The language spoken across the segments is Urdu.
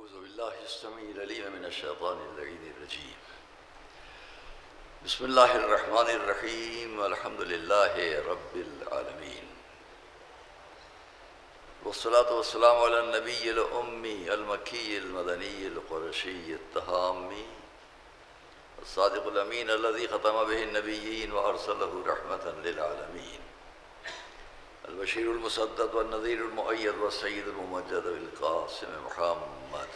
أعوذ بالله السميع العليم من الشيطان اللعين الرجيم. بسم الله الرحمن الرحيم والحمد لله رب العالمين والصلاة والسلام على النبي الأمي المكي المدني القرشي التهامي الصادق الأمين الذي ختم به النبيين وأرسله رحمة للعالمين البشير المسدد والنذير المؤيد والسيد الممجد بالقاسم محمد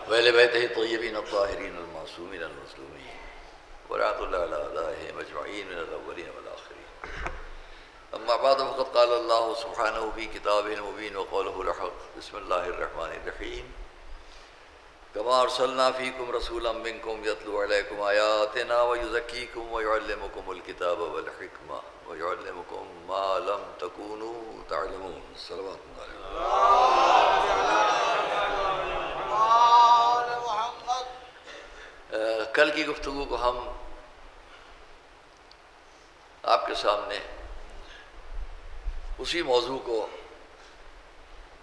وآل بيته الطيبين الطاهرين المعصومين المظلومين ورحمة الله على أعدائهم أجمعين من الأولين والآخرين. أما بعد فقد قال الله سبحانه في كتابه المبين وقوله الحق. بسم الله الرحمن الرحيم. كما أرسلنا فيكم رسولا منكم يتلو عليكم آياتنا ويزكيكم ويعلمكم الكتاب والحكمة ويعلمكم ما لم تكونوا تعلمون. صلوات کل کی گفتگو کو ہم آپ کے سامنے اسی موضوع کو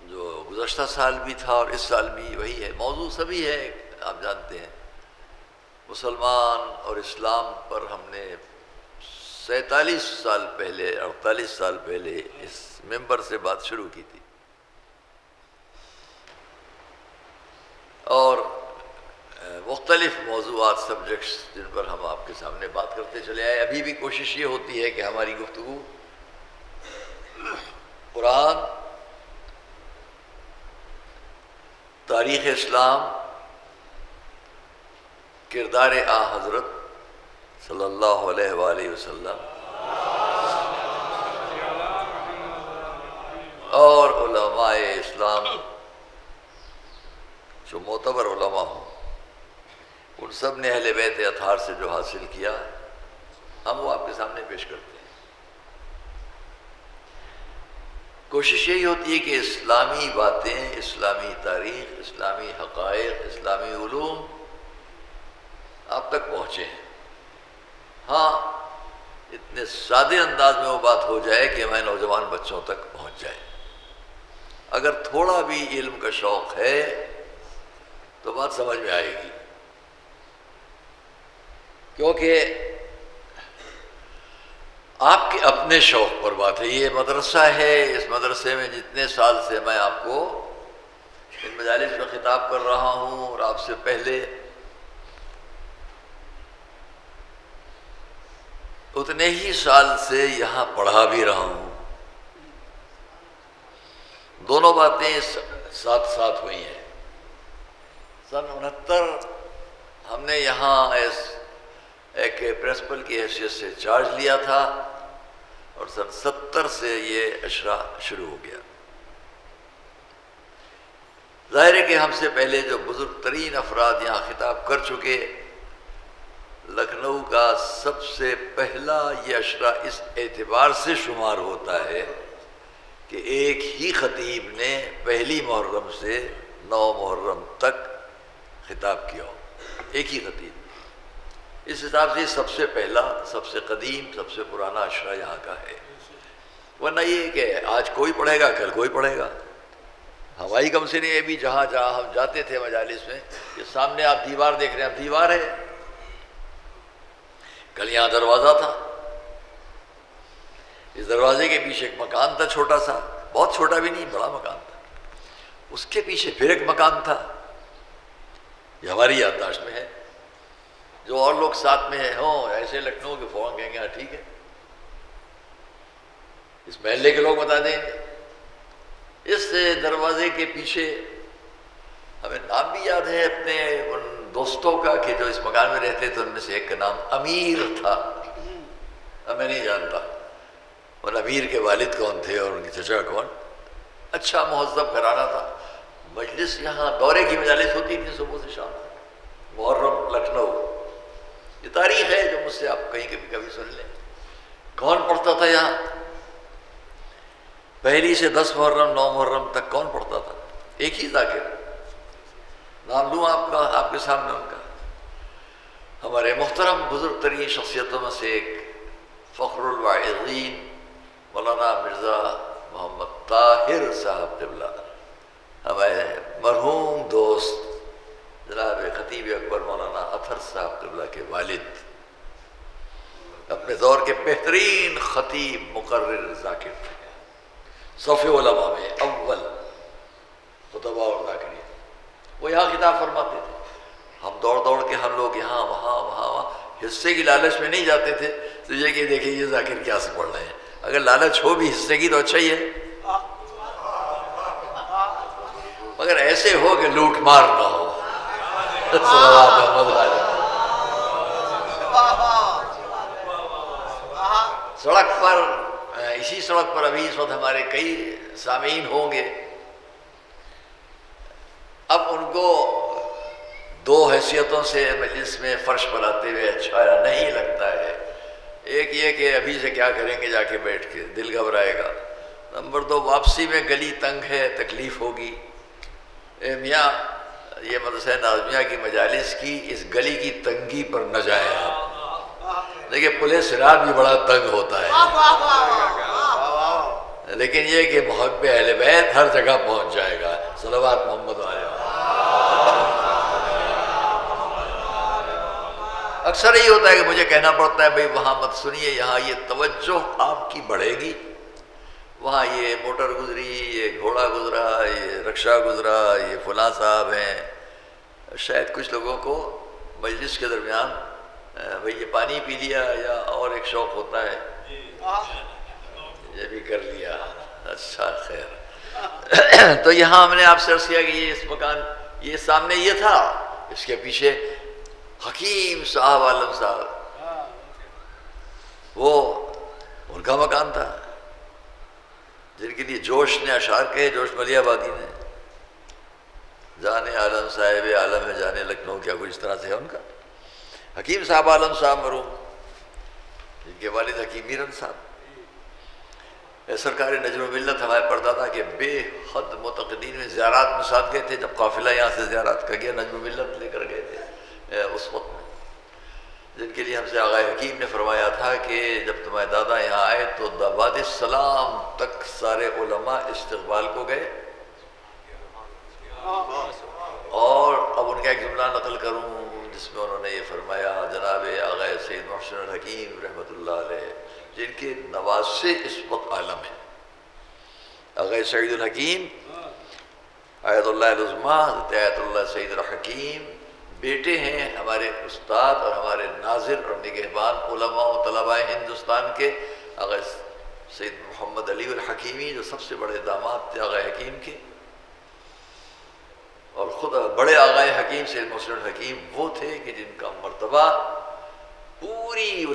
جو گزشتہ سال بھی تھا اور اس سال بھی وہی ہے، موضوع سبھی ہے، آپ جانتے ہیں مسلمان اور اسلام پر ہم نے 47 سال پہلے 48 سال پہلے اس ممبر سے بات شروع کی تھی، اور مختلف موضوعات سبجیکٹس جن پر ہم آپ کے سامنے بات کرتے چلے آئے. ابھی بھی کوشش یہ ہوتی ہے کہ ہماری گفتگو قرآن، تاریخ اسلام، کردار آ حضرت صلی اللہ علیہ وآلہ وسلم اور علماء اسلام جو معتبر علماء ہوں، ان سب نے اہل بیت اطہار سے جو حاصل کیا ہم وہ آپ کے سامنے پیش کرتے ہیں. کوشش یہی ہوتی ہے کہ اسلامی باتیں، اسلامی تاریخ، اسلامی حقائق، اسلامی علوم آپ تک پہنچیں. ہاں، اتنے سادے انداز میں وہ بات ہو جائے کہ ہمیں نوجوان بچوں تک پہنچ جائے. اگر تھوڑا بھی علم کا شوق ہے تو بات سمجھ میں آئے گی، کیونکہ آپ کے اپنے شوق پر بات ہے. یہ مدرسہ ہے، اس مدرسے میں جتنے سال سے میں آپ کو ان مجالس میں خطاب کر رہا ہوں اور آپ سے پہلے اتنے ہی سال سے یہاں پڑھا بھی رہا ہوں. دونوں باتیں ساتھ ساتھ ہوئی ہیں. سن 69 ہم نے یہاں ایک پرنسپل کی حیثیت سے چارج لیا تھا اور سن 70 سے یہ اشرا شروع ہو گیا. ظاہر ہے کہ ہم سے پہلے جو بزرگ ترین افراد یہاں خطاب کر چکے، لکھنؤ کا سب سے پہلا یہ اشرا اس اعتبار سے شمار ہوتا ہے کہ ایک ہی خطیب نے پہلی محرم سے 9 محرم تک خطاب کیا ہو، ایک ہی خطیب. اس حساب سے سب سے پہلا، سب سے قدیم، سب سے پرانا اشرا یہاں کا ہے. ورنہ یہ کہ آج کوئی پڑھے گا، کل کوئی پڑھے گا. ہماری کم سے نہیں بھی جہاں جہاں ہم جاتے تھے مجالس میں، یہ سامنے آپ دیوار دیکھ رہے ہیں، اب دیوار ہے. کل یہاں دروازہ تھا، اس دروازے کے پیچھے ایک مکان تھا چھوٹا سا، بہت چھوٹا بھی نہیں، بڑا مکان تھا. اس کے پیچھے پھر ایک مکان تھا. یہ ہماری یادداشت میں ہے. جو اور لوگ ساتھ میں ہوں ایسے لکھنؤ کے فوراً کہیں گے ہاں ٹھیک ہے، اس محلے کے لوگ بتا دیں گے. اس دروازے کے پیچھے ہمیں نام بھی یاد ہے اپنے ان دوستوں کا کہ جو اس مکان میں رہتے تھے. ان میں سے ایک کا نام امیر تھا. اب میں نہیں جانتا اور امیر کے والد کون تھے اور ان کے چچا کون. اچھا مہذب گھرانہ تھا. مجلس یہاں دورے کی مجالس ہوتی تھی صبح سے شام. محرم لکھنؤ، یہ تاریخ ہے جو مجھ سے آپ کہیں کبھی سن لیں. کون پڑھتا تھا یہاں پہلی سے 10 محرم 9 محرم تک؟ کون پڑھتا تھا؟ ایک ہی ذاکر. نام لوں آپ کا، آپ کے سامنے ان کا. ہمارے محترم بزرگ ترین شخصیتوں میں سے ایک فخر الواعظین مولانا مرزا محمد طاہر صاحب قبلہ، ہمارے مرحوم دوست جناب خطیب اکبر مولانا اطہر صاحب قبلہ کے والد، اپنے دور کے بہترین خطیب مقرر ذاکر تھے، صف علماء میں اول خطباء اور ذاکرین، وہ یہاں خطاب فرماتے تھے۔ ہم دوڑ کے ہم لوگ یہاں وہاں حصے کی لالچ میں نہیں جاتے تھے، تو یہ کہ دیکھیں یہ ذاکر کیا سے پڑھ رہے ہیں، اگر لالچ ہو بھی حصے کی تو اچھا ہی ہے، مگر ایسے ہو کہ لوٹ مار نہ ہو۔ سڑک پر، اسی سڑک پر ابھی اس وقت ہمارے کئی سامعین ہوں گے، اب ان کو دو حیثیتوں سے مجلس میں فرش پر آتے ہوئے اچھا نہیں لگتا ہے۔ ایک یہ کہ ابھی سے کیا کریں گے جا کے بیٹھ کے، دل گھبرائے گا۔ نمبر دو، واپسی میں گلی تنگ ہے، تکلیف ہوگی۔ اے میاں، یہ مدرسہ نازمیہ کی مجالس کی اس گلی کی تنگی پر نہ جائیں آپ، دیکھیں پل صراط بھی بڑا تنگ ہوتا ہے، لیکن یہ کہ محب اہل بیت ہر جگہ پہنچ جائے گا۔ صلوات محمد علیہ۔ اکثر یہی ہوتا ہے کہ مجھے کہنا پڑتا ہے بھئی وہاں مت سنیے، یہاں یہ توجہ آپ کی بڑھے گی، وہاں یہ موٹر گزری، یہ گھوڑا گزرا، یہ رکشہ گزرا، یہ فلاں صاحب ہیں۔ شاید کچھ لوگوں کو مجلس کے درمیان بھئی یہ پانی پی لیا یا اور ایک شوق ہوتا ہے، یہ بھی کر لیا، اچھا خیر۔ تو یہاں ہم نے آپ سے عرض کیا کہ یہ اس مکان، یہ سامنے یہ تھا، اس کے پیچھے حکیم صاحب عالم صاحب، وہ ان کا مکان تھا، جن کے لیے جوش نے اشعار کہے، جوش ملیح آبادی نے، جانے عالم صاحب عالم ہے جانے لکھنؤ، کیا کچھ اس طرح سے ہے ان کا۔ حکیم صاحب عالم صاحب مرحوم، جن کے والد حکیم میرن صاحب، سرکار نجم ملت ہمارے پردادا کے بے حد متقدین میں زیارات میں ساتھ گئے تھے، جب قافلہ یہاں سے زیارات کا گیا نجم ملت لے کر گئے تھے اس وقت میں، جن کے لیے ہم سے آغا حکیم نے فرمایا تھا کہ جب تمہارے دادا یہاں آئے تو وادی السلام تک سارے علماء استقبال کو گئے، اور اب ان کا ایک جملہ نقل کروں جس میں انہوں نے یہ فرمایا، جناب آغا سید محسن الحکیم رحمۃ اللہ علیہ، جن کے نواسے اس وقت عالم ہیں، آغا سعید الحکیم آیت اللہ العظمیٰ آیت اللہ سعید الحکیم بیٹے ہیں ہمارے استاد اور ہمارے ناظر اور نگہبان علماء و طلباء ہندوستان کے آغا سید محمد علی الحکیمی، جو سب سے بڑے داماد تھے آغا حکیم کے، اور خود بڑے آغا حکیم سید محسن الحکیم وہ تھے کہ جن کا مرتبہ پوری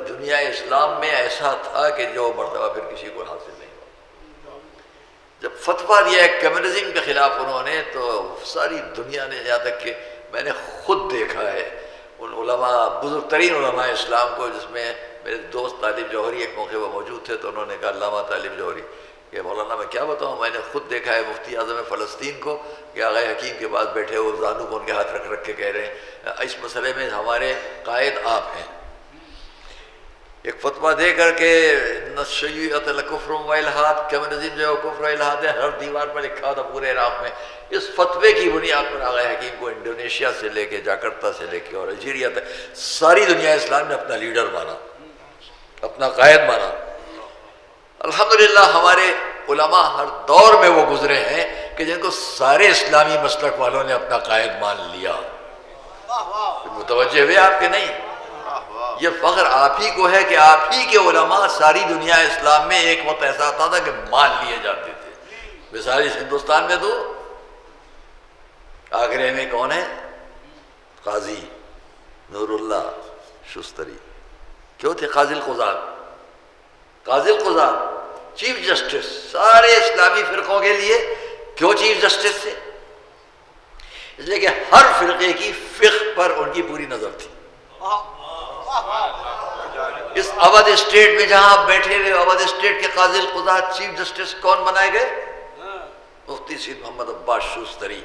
دنیا اسلام میں ایسا تھا کہ جو مرتبہ پھر کسی کو حاصل نہیں ہوا۔ جب فتویٰ دیا ہے کمیونزم کے خلاف انہوں نے، تو ساری دنیا نے، یہاں تک کہ میں نے خود دیکھا ہے ان علماء، بزرگ ترین علماء اسلام کو، جس میں میرے دوست طالب جوہری ایک موقع پر موجود تھے، تو انہوں نے کہا علامہ طالب جوہری کہ مولانا میں کیا بتاؤں، میں نے خود دیکھا ہے مفتی اعظم فلسطین کو کہ آغا حکیم کے پاس بیٹھے ہوئے زانو کو ان کے ہاتھ رکھ کے کہہ رہے ہیں اس مسئلے میں ہمارے قائد آپ ہیں، ایک فتویٰ دے کر کے شیعت الکفر و الحاد، کمیونزم جو ہے کفر و الحاد ہے، ہر دیوار پر لکھا تھا پورے عراق میں۔ اس فتوے کی بنیاد پر آغا حکیم کو انڈونیشیا سے لے کے جاکرتا سے لے کے اور الجیریا تک ساری دنیا اسلام نے اپنا لیڈر مانا، اپنا قائد مانا۔ الحمدللہ ہمارے علماء ہر دور میں وہ گزرے ہیں کہ جن کو سارے اسلامی مسلک والوں نے اپنا قائد مان لیا۔ متوجہ ہوئے آپ کے نہیں؟ یہ فخر آپ ہی کو ہے کہ آپ ہی کے علماء ساری دنیا اسلام میں ایک وقت ایسا آتا تھا کہ مان لیے جاتے تھے۔ مثال اس ہندوستان میں تو آگرے میں کون ہے؟ قاضی نور اللہ شستری، کیوں تھے قاضی القضات؟ قاضی القضات چیف جسٹس سارے اسلامی فرقوں کے لیے، کیوں چیف جسٹس تھے؟ اس لیے کہ ہر فرقے کی فقہ پر ان کی پوری نظر تھی۔ اس اودھ اسٹیٹ میں جہاں آپ بیٹھے ہوئے، اودھ اسٹیٹ کے قاضی القضات چیف جسٹس کون بنائے گئے؟ مفتی سید محمد عباس شوستری۔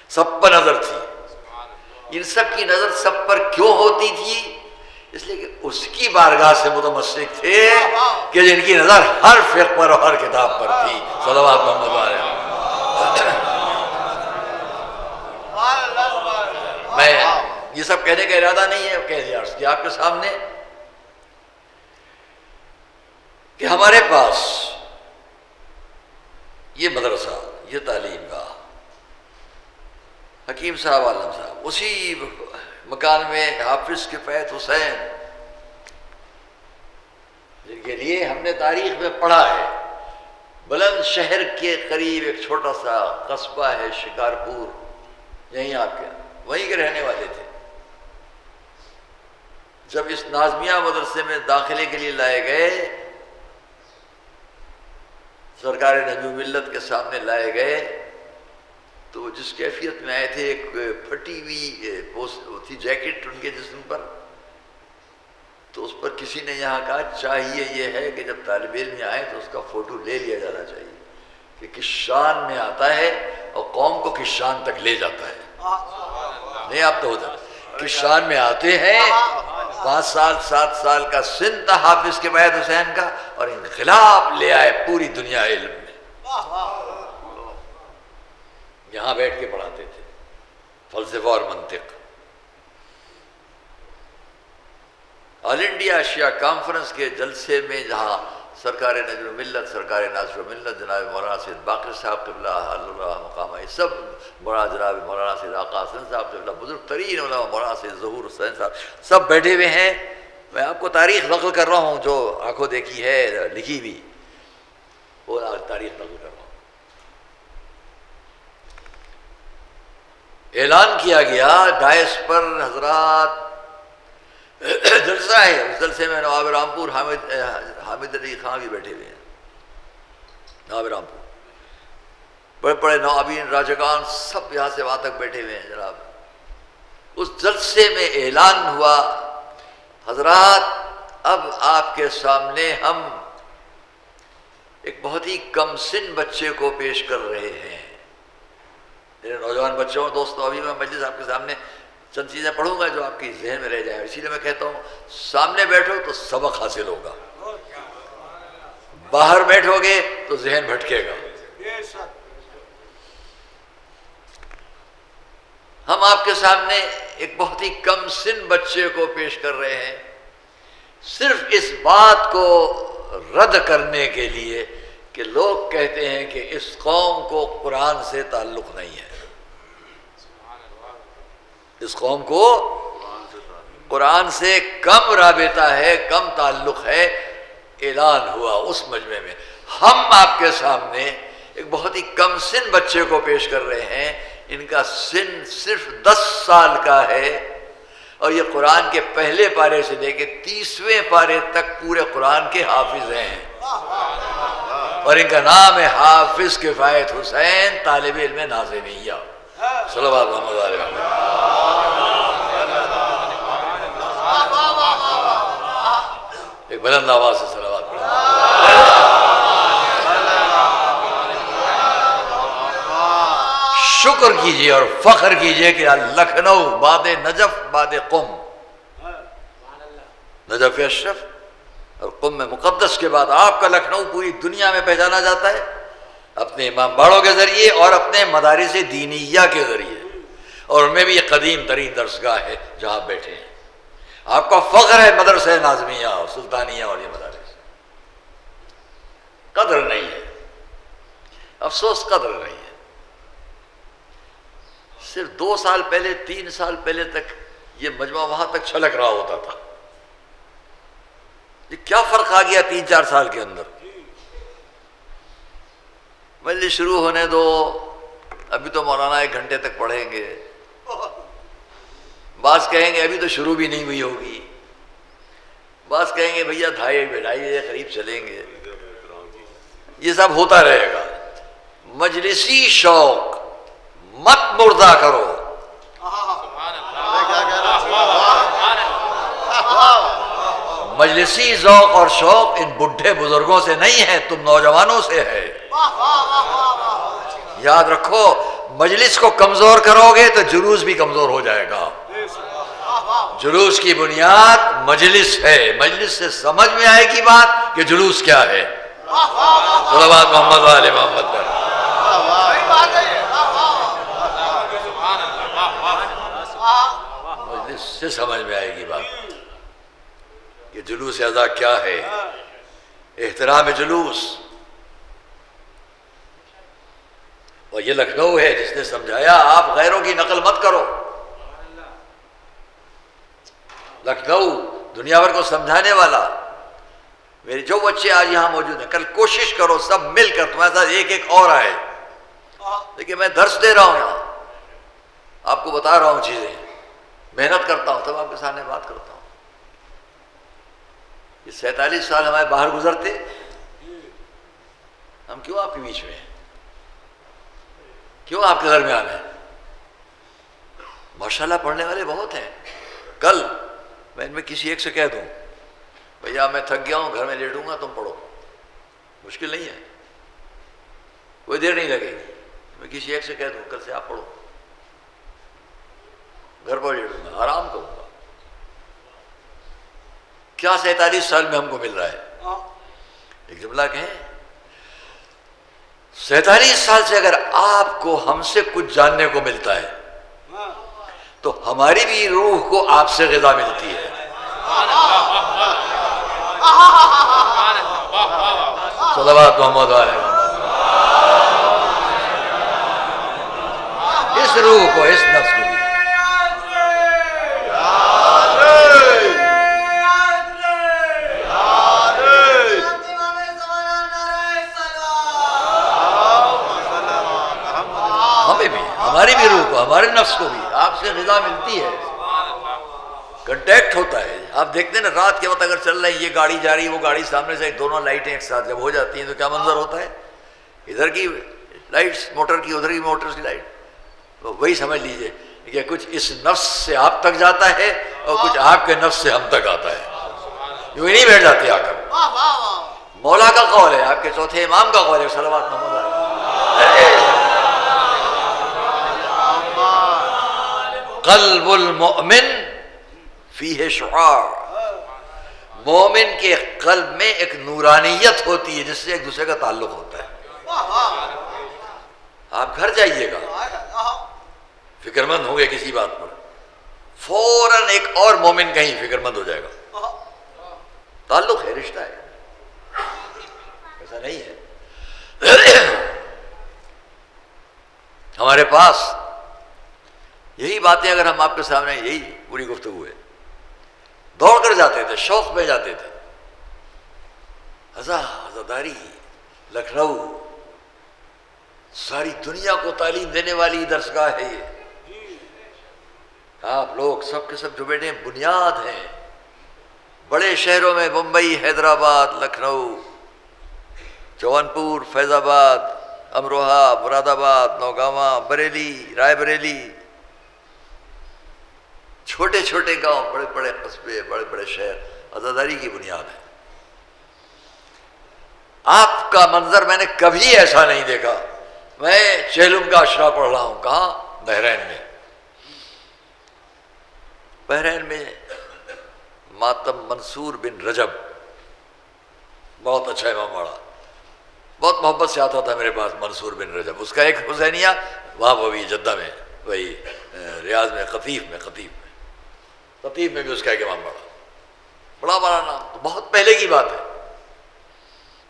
سب پر نظر تھی۔ ان سب کی نظر سب پر کیوں ہوتی تھی؟ اس لیے کہ اس کی بارگاہ سے متمسک تھے کہ جن کی نظر ہر فقہ پر اور ہر کتاب پر تھی۔ صلوات محمد علیہ۔ میں یہ سب کہنے کا ارادہ نہیں ہے، کہہ دیا کہ آپ کے سامنے کہ ہمارے پاس یہ مدرسہ، یہ تعلیم گاہ، حکیم صاحب عالم صاحب، اسی مکان میں حافظ کفایت حسین جن کے لیے ہم نے تاریخ میں پڑھا ہے، بلند شہر کے قریب ایک چھوٹا سا قصبہ ہے شکارپور، یہیں آپ کے وہیں کے رہنے والے تھے۔ جب اس نازمیہ مدرسے میں داخلے کے لیے لائے گئے، سرکار نجم ملت کے سامنے لائے گئے، تو جس کیفیت میں آئے تھے، ایک پھٹی ہوئی تھی جیکٹ ان کے جسم پر، تو اس پر کسی نے یہاں کہا چاہیے یہ ہے کہ جب طالب علم آئے تو اس کا فوٹو لے لیا جانا چاہیے، کہ کس شان میں آتا ہے اور قوم کو کس شان تک لے جاتا ہے۔ نہیں آپ تو ہوتا کس شان میں آتے ہیں۔ 5 سال 7 سال کا سن تھا حافظ کفایت حسین کا، اور انقلاب لے آئے پوری دنیا علم میں۔ یہاں بیٹھ کے پڑھاتے تھے فلسفہ اور منطق۔ آل انڈیا اشیاء کانفرنس کے جلسے میں جہاں سرکار نجم ملت، سرکار ناصر ملت جناب مولانا سید باقر صاحب قبلہ اللہ مقامہ، سب مولانا جناب مولانا سید آقا حسن صاحب قبلہ، بزرگ ترین علماء مولانا سید ظہور حسین صاحب سب بیٹھے ہوئے ہیں۔ میں آپ کو تاریخ نقل کر رہا ہوں جو آنکھوں دیکھی ہے، لکھی بھی، وہ تاریخ نقل کر رہا ہوں۔ اعلان کیا گیا ڈائس پر، حضرات جلسہ ہے، اس جلسے میں نواب رامپور حامد علی خان بھی بیٹھے ہوئے ہیں، نواب رامپور بڑے بڑے نوابین راجگان سب یہاں سے وہاں تک بیٹھے ہوئے ہیں جناب۔ اس جلسے میں اعلان ہوا، حضرات اب آپ کے سامنے ہم ایک بہت ہی کم سن بچے کو پیش کر رہے ہیں۔ میرے نوجوان بچوں دوستوں، ابھی میں مجلس آپ کے سامنے چند چیزیں پڑھوں گا جو آپ کی ذہن میں رہ جائیں، اسی لیے میں کہتا ہوں سامنے بیٹھو تو سبق حاصل ہوگا، باہر بیٹھو گے تو ذہن بھٹکے گا۔ ہم آپ کے سامنے ایک بہت ہی کم سن بچے کو پیش کر رہے ہیں، صرف اس بات کو رد کرنے کے لیے کہ لوگ کہتے ہیں کہ اس قوم کو قرآن سے تعلق نہیں ہے، اس قوم کو قرآن سے کم رابطہ ہے، کم تعلق ہے۔ اعلان ہوا اس مجمع میں، ہم آپ کے سامنے ایک بہت ہی کم سن بچے کو پیش کر رہے ہیں، ان کا سن صرف 10 سال کا ہے، اور یہ قرآن کے پہلے پارے سے لے کے 30ویں پارے تک پورے قرآن کے حافظ ہیں، اور ان کا نام ہے حافظ کفایت حسین طالب علم ناظمیہ۔ صلوات محمد علیہ وسلم۔ ایک بلند آواز سے صلوات پڑھیں۔ شکر کیجئے اور فخر کیجئے کہ لکھنؤ بعد نجف بعد قم، نجف اشرف اور قم میں مقدس کے بعد آپ کا لکھنؤ پوری دنیا میں پہچانا جاتا ہے، اپنے امام باڑوں کے ذریعے اور اپنے مدارس دینیہ کے ذریعے، اور ان میں بھی یہ قدیم ترین درسگاہ ہے جہاں بیٹھے ہیں۔ آپ کا فخر ہے مدرسہ ناظمیہ اور سلطانیہ اور یہ مدارس، قدر نہیں ہے، افسوس قدر نہیں ہے۔ صرف 2 سال پہلے 3 سال پہلے تک یہ مجمع وہاں تک چھلک رہا ہوتا تھا، یہ کیا فرق آ گیا 3-4 سال کے اندر؟ مجلس شروع ہونے دو، ابھی تو مولانا 1 گھنٹے تک پڑھیں گے، بعض کہیں گے ابھی تو شروع بھی نہیں ہوئی ہوگی، بعض کہیں گے بھیا 2:30 قریب چلیں گے، یہ سب ہوتا رہے گا۔ مجلسی شوق مت مردہ کرو، مجلسی ذوق اور شوق ان بڈھے بزرگوں سے نہیں ہے، تم نوجوانوں سے ہے۔ یاد رکھو، مجلس کو کمزور کرو گے تو جلوس بھی کمزور ہو جائے گا۔ جلوس کی بنیاد مجلس ہے، مجلس سے سمجھ میں آئے گی بات کہ جلوس کیا ہے۔ صلوات محمد و آل محمد پر۔ مجلس سے سمجھ میں آئے گی بات کہ جلوس اذا کیا ہے، احترام جلوس۔ اور یہ لکھنؤ ہے جس نے سمجھایا آپ غیروں کی نقل مت کرو۔ لکھنؤ دنیا بھر کو سمجھانے والا۔ میرے جو بچے آج یہاں موجود ہیں، کل کوشش کرو سب مل کر تمہارے ساتھ ایک ایک اور آئے۔ دیکھیے میں درس دے رہا ہوں یہاں، آپ کو بتا رہا ہوں چیزیں، محنت کرتا ہوں تب آپ کے سامنے بات کرتا ہوں۔ یہ 47 سال ہمارے باہر گزرتے، ہم کیوں آپ کے بیچ میں ہیں؟ کیوں آپ کے درمیان ہیں؟ ماشاءاللہ پڑھنے والے بہت ہیں۔ کل میں ان میں کسی ایک سے کہہ دوں بھیا میں تھک گیا ہوں، گھر میں لیٹوں گا، تم پڑھو، مشکل نہیں ہے، کوئی دیر نہیں لگے گی۔ میں کسی ایک سے کہہ دوں کل سے آپ پڑھو، گھر پر لیٹوں گا، آرام کروں گا۔ کیا 47 سال میں ہم کو مل رہا ہے؟ ایک جملہ کہیں، 47 سال سے اگر آپ کو ہم سے کچھ جاننے کو ملتا ہے تو ہماری بھی روح کو آپ سے غذا ملتی ہے۔ صلوات محمد علیہ وسلم۔ اس روح کو، اس نفس کو بھی ہماری بھی روح کو، ہمارے نفس کو بھی آپ سے غذا ملتی ہے، کنٹیکٹ ہوتا ہے۔ آپ دیکھتے ہیں نا رات کے وقت اگر چل رہے ہیں، یہ گاڑی جا رہی ہے، وہ گاڑی سامنے سے، دونوں لائٹیں ایک ساتھ جب ہو جاتی ہیں تو کیا منظر ہوتا ہے؟ ادھر کی لائٹس موٹر کی، ادھر کی موٹر کی لائٹ، وہی سمجھ لیجئے کہ کچھ اس نفس سے آپ تک جاتا ہے اور کچھ آپ کے نفس سے ہم تک آتا ہے، یوں ہی نہیں بیٹھ جاتے آ کر۔ مولا کا قول ہے، آپ کے چوتھے امام کا قول ہے، صلوات محمد علیہ۔ قلب المؤمن فیہ شعاع، مومن کے قلب میں ایک نورانیت ہوتی ہے جس سے ایک دوسرے کا تعلق ہوتا ہے۔ آپ گھر جائیے گا، فکر مند ہوں گے کسی بات پر، فوراً ایک اور مومن کہیں فکر مند ہو جائے گا، تعلق ہے، رشتہ ہے، ایسا نہیں ہے۔ ہمارے پاس یہی باتیں اگر ہم آپ کے سامنے، یہی پوری گفتگو ہے، دوڑ کر جاتے تھے، شوق میں جاتے تھے۔ عزاداری، لکھنؤ، ساری دنیا کو تعلیم دینے والی درسگاہ ہے یہ۔ آپ لوگ سب کے سب جو بیٹھے ہیں بنیاد ہیں۔ بڑے شہروں میں ممبئی، حیدرآباد، لکھنؤ، جونپور، فیض آباد، امروہہ، مراد آباد، نوگاواں، بریلی، رائے بریلی، چھوٹے چھوٹے گاؤں، بڑے بڑے قصبے، بڑے بڑے شہر، عزاداری کی بنیاد ہے۔ آپ کا منظر میں نے کبھی ایسا نہیں دیکھا۔ میں چہلم کا اشرا پڑھ رہا ہوں، کہاں؟ بحرین میں۔ بحرین میں ماتم منصور بن رجب، بہت اچھا امام باڑا، بہت محبت سے آتا تھا میرے پاس منصور بن رجب۔ اس کا ایک حسینیہ وہاں وہی جدہ میں، وہی ریاض میں، خطیف میں بھی اس کا ایک امام بڑا بڑا نام، تو بہت پہلے کی بات ہے۔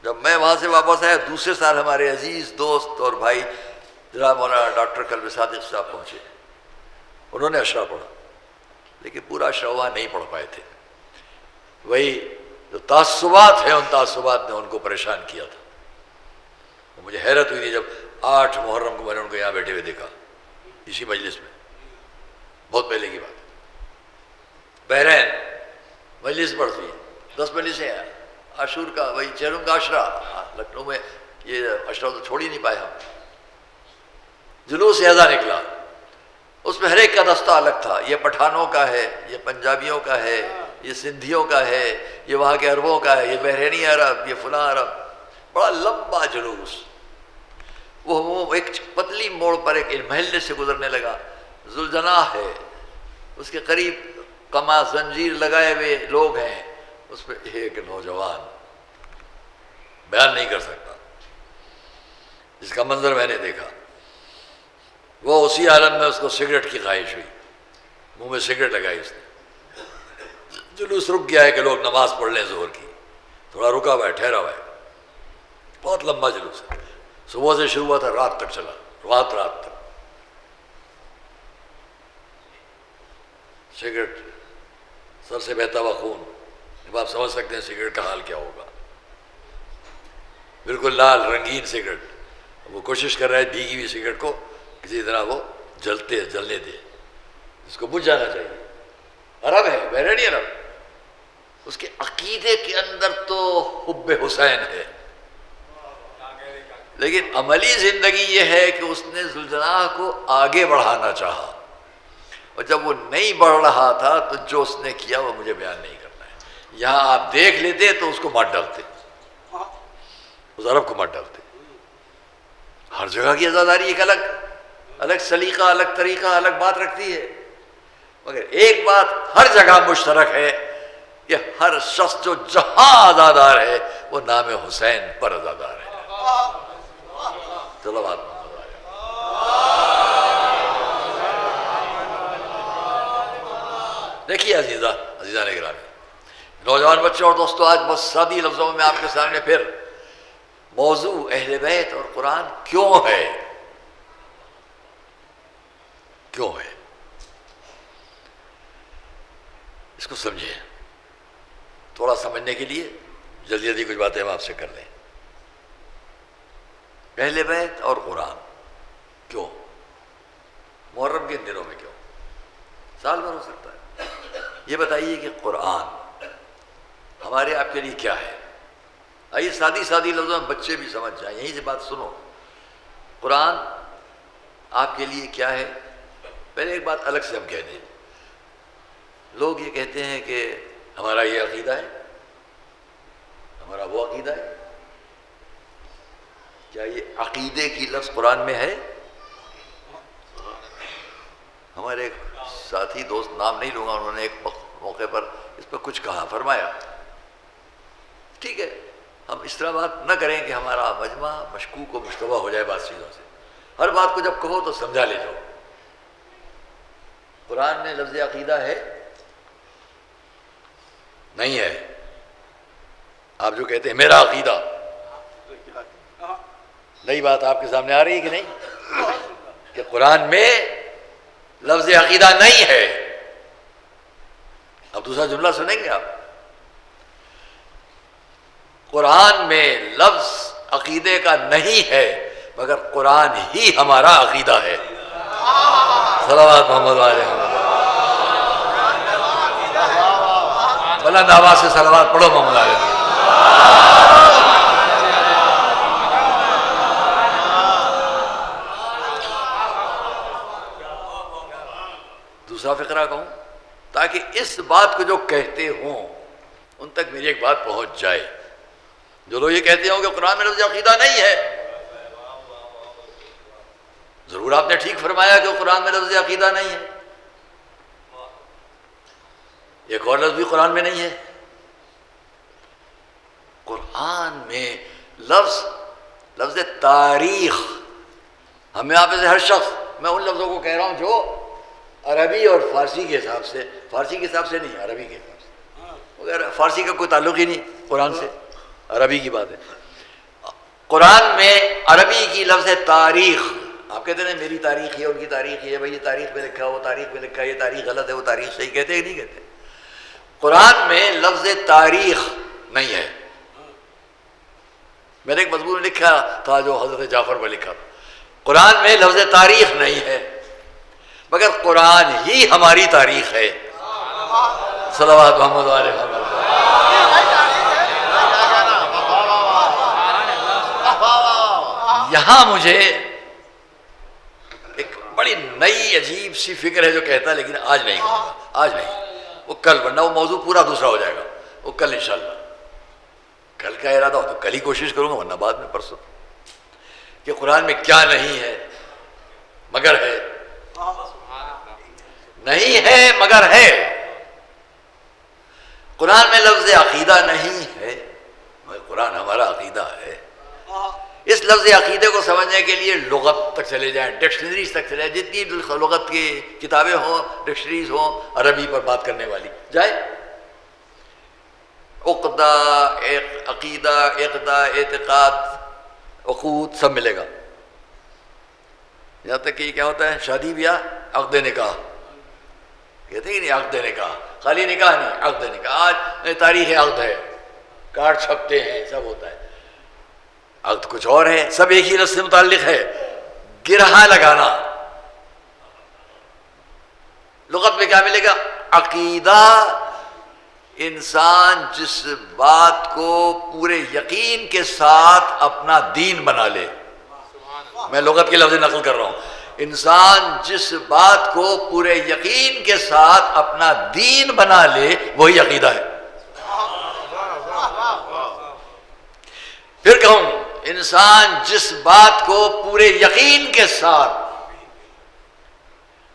جب میں وہاں سے واپس آیا دوسرے سال ہمارے عزیز دوست اور بھائی جناب مولانا ڈاکٹر قلب صادق صاحب پہنچے، انہوں نے اشرا پڑھا، لیکن پورا اشرا وہاں نہیں پڑھ پائے تھے۔ وہی جو تعصبات ہیں، ان تعصبات نے ان کو پریشان کیا تھا۔ مجھے حیرت ہوئی تھی جب 8 محرم کو میں نے ان کو یہاں بیٹھے ہوئے دیکھا، اسی مجلس میں، بہت پہلے کی بات۔ بحرین مجلس پڑھتی ہے، 10 مجلسیں ہیں، عاشور کا، وہی چہلم کا اشرا، لکھنؤ میں یہ اشرا تو چھوڑ ہی نہیں پائے ہم۔ جلوس اعزا نکلا، اس میں ہر ایک کا دستہ الگ تھا، یہ پٹھانوں کا ہے، یہ پنجابیوں کا ہے، یہ سندھیوں کا ہے، یہ وہاں کے عربوں کا ہے، یہ بحرینی عرب، یہ فلاں عرب، بڑا لمبا جلوس۔ وہ ایک پتلی موڑ پر ایک محلے سے گزرنے لگا، ذوالجناح ہے، اس کے قریب کما زنجیر لگائے ہوئے لوگ ہیں، اس پہ ایک نوجوان، بیان نہیں کر سکتا، جس کا منظر میں نے دیکھا، وہ اسی عالم میں اس کو سگریٹ کی خواہش ہوئی، منہ میں سگریٹ لگائی اس نے، جلوس رک گیا ہے کہ لوگ نماز پڑھ لیں ظہر کی، تھوڑا رکا ہوا ہے، ٹھہرا ہوا ہے، بہت لمبا جلوس ہے، صبح سے شروع ہوا تھا، رات تک چلا، رات تک سگریٹ، سر سے بہتا ہوا خون، اب آپ سمجھ سکتے ہیں سگریٹ کا حال کیا ہوگا، بالکل لال رنگین سگریٹ، وہ کوشش کر رہا ہے بھیگی ہوئی سگریٹ کو کسی طرح وہ جلنے دے، اس کو بجھ جانا چاہیے۔ عرب ہے، بحرینی عرب، اس کے عقیدے کے اندر تو حب حسین ہے، لیکن عملی زندگی یہ ہے کہ اس نے ذوالجلالہ کو آگے بڑھانا چاہا، اور جب وہ نہیں بڑھ رہا تھا تو جو اس نے کیا وہ مجھے بیان نہیں کرنا ہے، یہاں آپ دیکھ لیتے تو اس کو مار ڈالتے، اس عرب کو مار ڈالتے۔ ہر جگہ کی عزاداری ایک الگ سلیقہ، الگ طریقہ، الگ بات رکھتی ہے، مگر ایک بات ہر جگہ مشترک ہے کہ ہر شخص جو جہاں عزادار ہے وہ نام حسین پر عزادار ہے۔ چلو بات دیکھیے عزیزان گرامی، نوجوان بچوں اور دوستو، آج بس سادی لفظوں میں آپ کے سامنے پھر موضوع اہل بیت اور قرآن کیوں ہے، اس کو سمجھیں، تھوڑا سمجھنے کے لیے جلدی کچھ باتیں ہم آپ سے کر لیں۔ اہل بیت اور قرآن کیوں، محرم کے دنوں میں کیوں، سال بھر ہو سکتا ہے، یہ بتائیے کہ قرآن ہمارے آپ کے لیے کیا ہے؟ آئیے سادی لفظوں میں بچے بھی سمجھ جائیں، یہیں سے بات سنو، قرآن آپ کے لیے کیا ہے؟ پہلے ایک بات الگ سے ہم کہہ دیں، لوگ یہ کہتے ہیں کہ ہمارا یہ عقیدہ ہے، ہمارا وہ عقیدہ ہے، کیا یہ عقیدے کی لفظ قرآن میں ہے؟ ہمارے ایک ساتھی دوست، نام نہیں لوں گا، انہوں نے ایک موقع پر اس پر کچھ کہا، فرمایا ٹھیک ہے ہم اس طرح بات نہ کریں کہ ہمارا مجمع مشکوک و مشتبہ ہو جائے بات چیزوں سے، ہر بات کو جب کہو تو سمجھا لے جاؤ۔ قرآن میں لفظ عقیدہ ہے؟ نہیں ہے۔ آپ جو کہتے ہیں میرا عقیدہ، نئی بات آپ کے سامنے آ رہی ہے کہ نہیں، کہ قرآن میں لفظ عقیدہ نہیں ہے۔ اب دوسرا جملہ سنیں گے آپ، قرآن میں لفظ عقیدے کا نہیں ہے مگر قرآن ہی ہمارا عقیدہ ہے۔ صلوات محمد علیہ وسلم، بلند آواز سے صلوات پڑھو محمد علیہ وسلم۔ دوسرا فقرہ کہوں تاکہ اس بات کو جو کہتے ہوں ان تک میری ایک بات پہنچ جائے، جو لوگ یہ کہتے ہوں کہ قرآن میں لفظ عقیدہ نہیں ہے، ضرور آپ نے ٹھیک فرمایا کہ قرآن میں لفظ عقیدہ نہیں ہے، ایک اور لفظ بھی قرآن میں نہیں ہے۔ قرآن میں لفظ تاریخ، ہم یہاں پہ سے ہر شخص، میں ان لفظوں کو کہہ رہا ہوں جو عربی اور فارسی کے حساب سے، فارسی کے حساب سے نہیں، عربی کے حساب سے، مگر فارسی کا کوئی تعلق ہی نہیں قرآن سے، عربی کی بات ہے۔ قرآن میں عربی کی لفظ تاریخ، آپ کہتے ہیں میری تاریخ ہے، ان کی تاریخ ہے، بھائی یہ تاریخ میں لکھا ہے، وہ تاریخ میں لکھا ہے، یہ تاریخ غلط ہے، وہ تاریخ صحیح، کہتے ہیں نہیں کہتے؟ قرآن میں لفظ تاریخ نہیں ہے۔ میں نے ایک مضمون لکھا تھا جو حضرت جعفر پر لکھا، قرآن میں لفظ تاریخ نہیں ہے مگر قرآن ہی ہماری تاریخ ہے۔ صلوات محمد علیہ وسلم۔ یہاں مجھے ایک بڑی نئی عجیب سی فکر ہے جو کہتا ہے، لیکن آج نہیں کہوں گا، آج نہیں، وہ کل، ورنہ وہ موضوع پورا دوسرا ہو جائے گا، وہ کل انشاءاللہ، کل کا ارادہ ہو تو کل ہی کوشش کروں گا، ورنہ بعد میں پرسوں، کہ قرآن میں کیا نہیں ہے مگر ہے، نہیں ہے مگر ہے۔ قرآن میں لفظ عقیدہ نہیں ہے مگر قرآن ہمارا عقیدہ ہے۔ اس لفظ عقیدے کو سمجھنے کے لیے لغت تک چلے جائیں، ڈکشنریز تک چلے جائیں، جتنی لغت کی کتابیں ہوں، ڈکشنریز ہوں عربی پر بات کرنے والی، جائے عقدہ، عقیدہ، عقدہ، اعتقاد، عقود سب ملے گا. یہاں تک کہ کیا ہوتا ہے شادی بیاہ، عقد نکاح کہتے ہیں نہیں، عقد نکاح، خالی نکاح نہیں، عقد نکاح. آج تاریخ عقد ہے، کارڈ چھپتے ہیں، سب ہوتا ہے. عقد کچھ اور ہے، سب ایک ہی لفظ سے متعلق ہے، گرہا لگانا. لغت میں کیا ملے گا؟ عقیدہ انسان جس بات کو پورے یقین کے ساتھ اپنا دین بنا لے. میں لغت کے لفظ نقل کر رہا ہوں. انسان جس بات کو پورے یقین کے ساتھ اپنا دین بنا لے وہی عقیدہ ہے. پھر کہوں، انسان جس بات کو پورے یقین کے ساتھ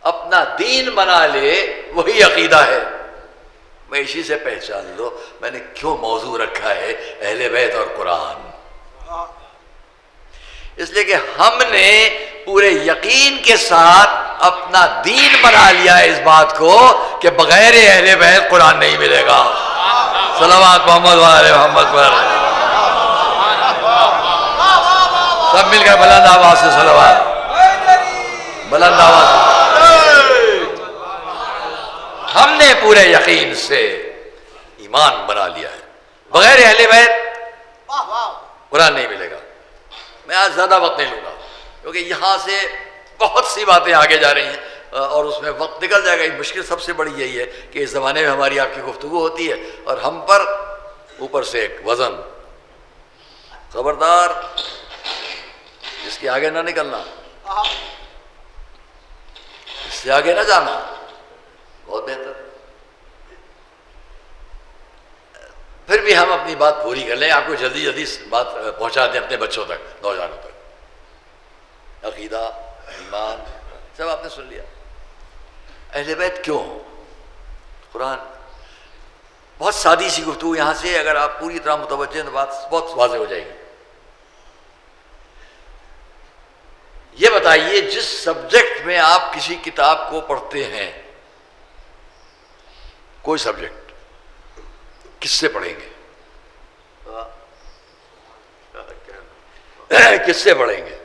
اپنا دین بنا لے وہی عقیدہ ہے. میں اسی سے پہچان لو میں نے کیوں موضوع رکھا ہے اہل بیت اور قرآن. اس لیے کہ ہم نے پورے یقین کے ساتھ اپنا دین بنا لیا ہے اس بات کو کہ بغیر اہل بیت قرآن نہیں ملے گا. صلوات محمد وعلی محمد پر سب مل کر بلند آواز سے صلوات، بلند آواز سے. ہم نے پورے یقین سے ایمان بنا لیا ہے، بغیر اہل بیت قرآن نہیں ملے گا. میں آج زیادہ وقت نہیں لوں گا کیونکہ یہاں سے بہت سی باتیں آگے جا رہی ہیں اور اس میں وقت نکل جائے گا. مشکل سب سے بڑی یہی ہے کہ اس زمانے میں ہماری آپ کی گفتگو ہوتی ہے اور ہم پر اوپر سے ایک وزن. خبردار اس کے آگے نہ نکلنا، اس سے آگے نہ جانا، بہت بہتر. پھر بھی ہم اپنی بات پوری کر لیں، آپ کو جلدی جلدی بات پہنچا دیں اپنے بچوں تک، نوجوانوں تک. عقیدہ، ایمان سب آپ نے سن لیا. اہل بیت کیوں؟ قرآن. بہت سادی سی گفتگو یہاں سے، اگر آپ پوری طرح متوجہ ہیں تو بات بہت واضح ہو جائے گی. یہ بتائیے جس سبجیکٹ میں آپ کسی کتاب کو پڑھتے ہیں، کوئی سبجیکٹ، کس سے پڑھیں گے؟ کس سے پڑھیں گے؟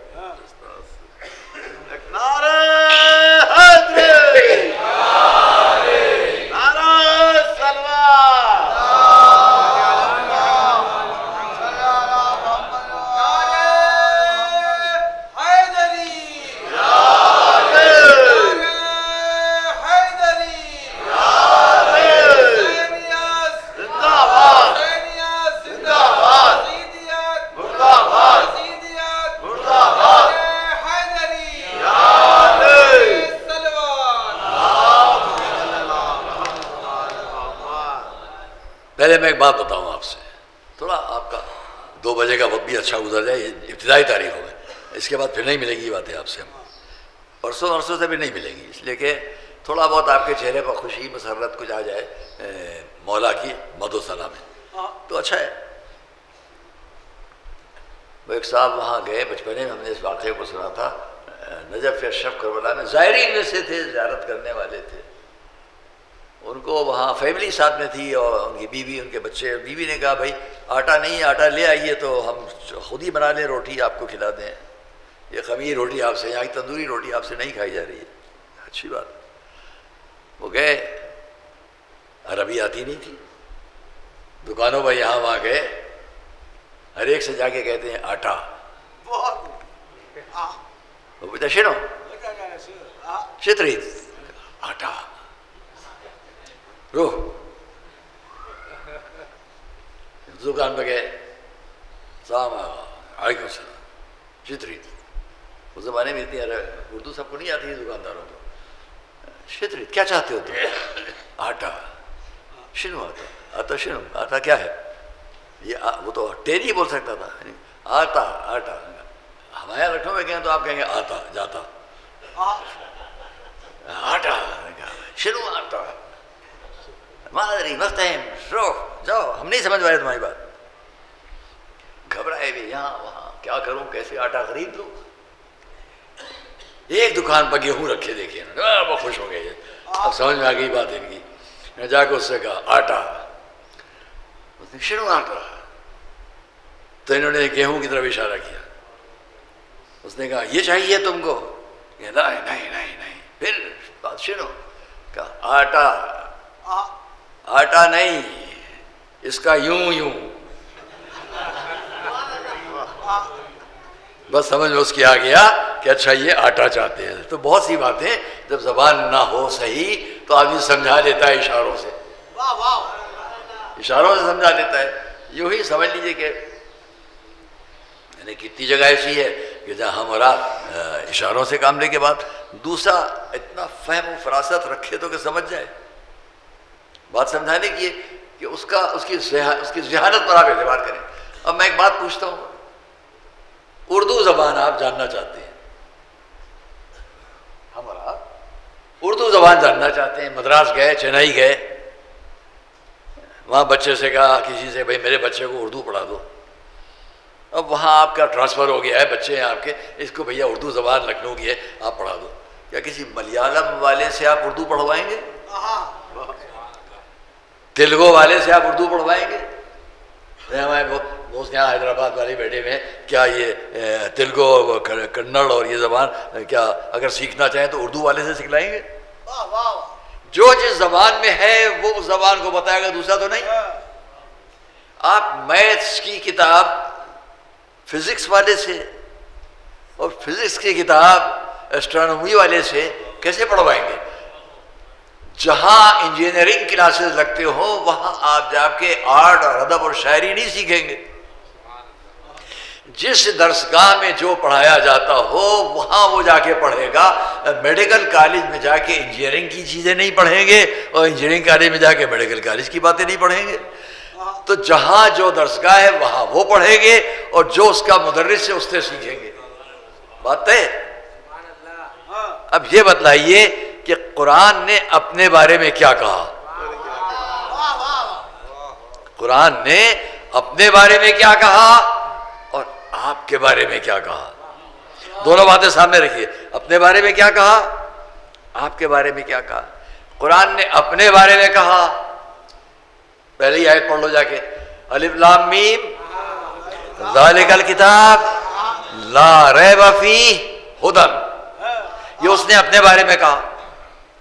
پہلے میں ایک بات بتاؤں آپ سے، تھوڑا آپ کا 2 بجے کا وقت بھی اچھا گزر جائے ابتدائی تاریخوں میں. اس کے بعد پھر نہیں ملے گی یہ باتیں آپ سے، پرسوں سے بھی نہیں ملیں گی. اس لیے کہ تھوڑا بہت آپ کے چہرے پر خوشی مسرت کچھ آ جائے مولا کی مد و ثنا میں تو اچھا ہے. وہ ایک صاحب وہاں گئے، بچپنے میں ہم نے اس واقعے کو سنا تھا، نجف اشرف کربلا میں زائرین میں سے تھے، زیارت کرنے والے تھے. ان کو وہاں فیملی ساتھ میں تھی اور ان کی بیوی، ان کے بچے. بیوی نے کہا بھائی آٹا نہیں، آٹا لے آئیے تو ہم خود ہی بنا لیں، روٹی آپ کو کھلا دیں. یہ خمیر روٹی آپ سے، یہاں کی تندوری روٹی آپ سے نہیں کھائی جا رہی ہے. اچھی بات. وہ گئے، عربی آتی نہیں تھی، دکانوں پر یہاں وہاں گئے، ہر ایک سے جا کے کہتے ہیں آٹا. وہ پوچھا شنو شتریت آٹا روح. دکان پہ گئے، السلام علیکم السلام شتریت. اس زمانے میں اتنی اردو سب کو نہیں آتی ہے دکانداروں کو. شتریت کیا چاہتے ہو تم؟ آٹا. شنو آٹا؟ آٹا شنو؟ آٹا کیا ہے یہ؟ وہ تو ٹیری بول سکتا تھا. آٹا آٹا. ہمارے لکھنؤ میں کہیں تو آپ کہیں گے آتا جاتا. آٹا شنو آٹا مادری مستحم روح جاؤ، ہم نہیں سمجھ پائے تمہاری بات. گھبرائے بھی یہاں وہاں. کیا کروں، کیسے آٹا خرید لوں. ایک دکان پر گیہوں رکھے دیکھے انہوں نے، وہ خوش ہو گئے. اب سمجھ میں آ گئی بات ان کی. میں جا کے اس سے کہا آٹا، اس نے شنو آٹا؟ تو انہوں نے گیہوں کی طرف اشارہ کیا. اس نے کہا یہ چاہیے تم کو؟ نہیں نہیں نہیں نہیں. پھر بات شنو؟ کہا آٹا. آٹا نہیں، اس کا یوں یوں. بس سمجھ میں اس کی آ گیا کہ اچھا یہ آٹا چاہتے ہیں. تو بہت سی باتیں جب زبان نہ ہو صحیح تو آدمی سمجھا دیتا ہے اشاروں سے. اشاروں سے سمجھا دیتا ہے. یوں ہی سمجھ لیجئے کہ یعنی کتنی جگہ ایسی ہے کہ جہاں ہمارا اشاروں سے کام لے کے بات، دوسرا اتنا فہم و فراست رکھے تو کہ سمجھ جائے. بات سمجھانے کی ہے کہ اس کی ذہانت پر آپ اعتبار کریں. اب میں ایک بات پوچھتا ہوں، اردو زبان آپ جاننا چاہتے ہیں، ہمارا اردو زبان جاننا چاہتے ہیں، مدراس گئے، چنئی گئے، وہاں بچے سے کہا کسی سے بھائی میرے بچے کو اردو پڑھا دو. اب وہاں آپ کا ٹرانسفر ہو گیا ہے، بچے ہیں آپ کے، اس کو بھیا اردو زبان لکھنؤ کی ہے آپ پڑھا دو. کیا کسی ملیالم والے سے آپ اردو پڑھوائیں گے؟ تیلگو والے سے آپ اردو پڑھوائیں گے؟ ہمارے دوست یہاں حیدرآباد والے بیٹھے ہوئے ہیں، کیا یہ تیلگو کنڑ اور یہ زبان کیا اگر سیکھنا چاہیں تو اردو والے سے سکھلائیں گے؟ جو جس زبان میں ہے وہ اس زبان کو بتائے گا، دوسرا تو نہیں. آپ میتھس کی کتاب فزکس والے سے اور فزکس کی کتاب ایسٹرانومی والے سے کیسے پڑھوائیں گے؟ جہاں انجینئرنگ کلاسز لگتے ہوں وہاں آپ جا کے آرٹ اور ادب اور شاعری نہیں سیکھیں گے. جس درسگاہ میں جو پڑھایا جاتا ہو وہاں وہ جا کے پڑھے گا. میڈیکل کالج میں جا کے انجینئرنگ کی چیزیں نہیں پڑھیں گے اور انجینئرنگ کالج میں جا کے میڈیکل کالج کی باتیں نہیں پڑھیں گے. تو جہاں جو درسگاہ ہے وہاں وہ پڑھیں گے اور جو اس کا مدرس ہے اس سے سیکھیں گے. بات ہے. اب یہ بتلائیے کہ قرآن نے اپنے بارے میں کیا کہا؟ قرآن نے اپنے بارے میں کیا کہا اور آپ کے بارے میں کیا کہا؟ دونوں باتیں سامنے رکھیے. اپنے بارے میں کیا کہا، آپ کے بارے میں کیا کہا. قرآن نے اپنے بارے میں کہا، پہلے ہی آیت پڑھ لو جا کے، الف لام میم ذالک الکتاب لا ریب فیہ ھدی. یہ اس نے اپنے بارے میں کہا،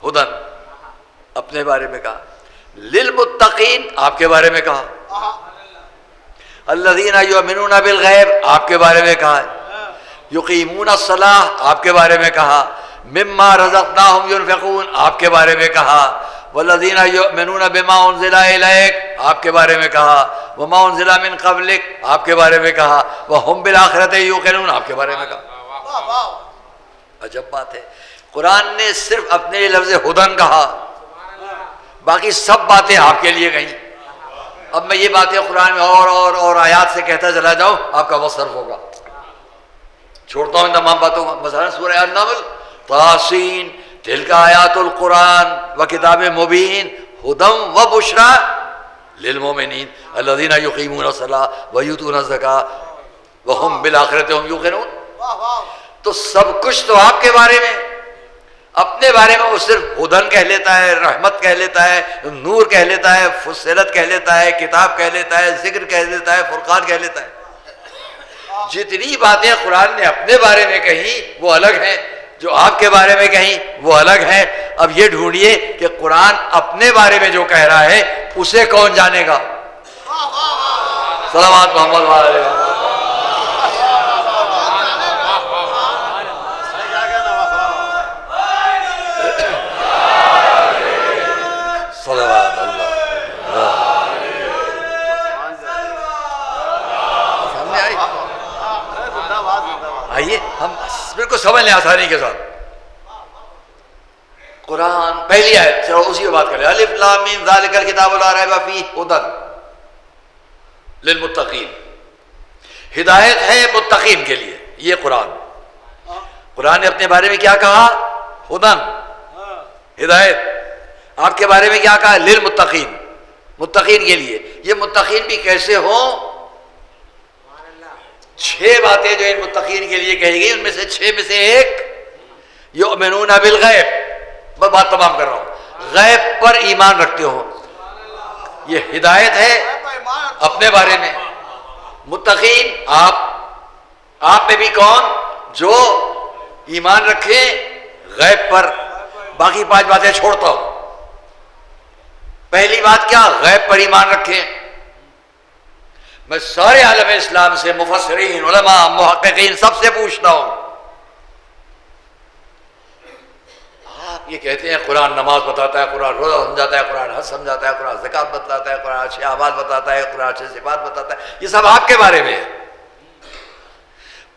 ھدی اپنے بارے میں کہا. للمتقین آپ کے بارے میں کہا. الذین یؤمنون بالغیب آپ کے بارے میں کہا. یقیمون الصلاۃ آپ کے بارے میں کہا. مما رزقناہم ینفقون آپ کے بارے میں کہا. والذین یؤمنون بما انزل الیک آپ کے بارے میں کہا. وما انزل من قبلک آپ کے بارے میں کہا. وہم بالآخرۃ یوقنون آپ کے بارے میں کہا. عجب بات ہے، قرآن نے صرف اپنے لیے لفظ ھدی کہا، باقی سب باتیں آپ کے لیے کہیں. اب میں یہ باتیں قرآن میں اور آیات سے کہتا چلا جاؤں آپ کا وقت صرف ہوگا. چھوڑتا ہوں ان تمام باتوں کو. مثلا سورہ النمل طاسین تلک آیات القرآن و کتاب مبین ھدی و بشریٰ للمؤمنین الذین یقیمون الصلاۃ و یؤتون الزکاۃ وہم بالآخرۃ هم یوقنون. تو سب کچھ تو آپ کے بارے میں. اپنے بارے میں وہ صرف ھدی کہہ لیتا ہے، رحمت کہہ لیتا ہے، نور کہہ لیتا ہے، فصلت کہہ لیتا ہے، کتاب کہہ لیتا ہے، ذکر کہہ لیتا ہے، فرقان کہہ لیتا ہے. جتنی باتیں قرآن نے اپنے بارے میں کہیں وہ الگ ہیں، جو آپ کے بارے میں کہیں وہ الگ ہیں. اب یہ ڈھونڈیے کہ قرآن اپنے بارے میں جو کہہ رہا ہے اسے کون جانے گا. صلوات محمد علیہ وسلم. صلوات اللہ. سامنے آئیے ہم بالکل سمجھ لیں آسانی کے ساتھ. قرآن پہلی آیت، چلو اسی پہ بات کریں. الف لام میم ذالک الکتاب لا ریب فیہ ھدی للمتقین. ہدایت ہے متقین کے لیے. یہ قرآن نے اپنے بارے میں کیا کہا؟ ھدی ہدایت. آپ کے بارے میں کیا کہا؟ للمتقین متقین کے لیے. یہ متقین بھی کیسے ہوں؟ 6 باتیں جو ان متقین کے لیے کہی گئی، ان میں سے 6 میں سے ایک یؤمنون بالغیب. میں بات تمام کر رہا ہوں. غیب پر ایمان رکھتے ہو، یہ ہدایت ہے اپنے بارے میں. متقین آپ میں بھی کون؟ جو ایمان رکھے غیب پر. باقی 5 باتیں چھوڑتا ہوں. پہلی بات کیا؟ غیب پر ایمان رکھیں. میں سارے عالم اسلام سے، مفسرین، علماء، محققین، سب سے پوچھتا ہوں، آپ یہ کہتے ہیں قرآن نماز بتاتا ہے، قرآن روزہ سمجھاتا ہے، قرآن حج سمجھاتا ہے، قرآن زکات بتاتا ہے، قرآن اچھے اعمال بتاتا ہے، قرآن اچھے صفات بتاتا ہے، یہ سب آپ کے بارے میں ہے.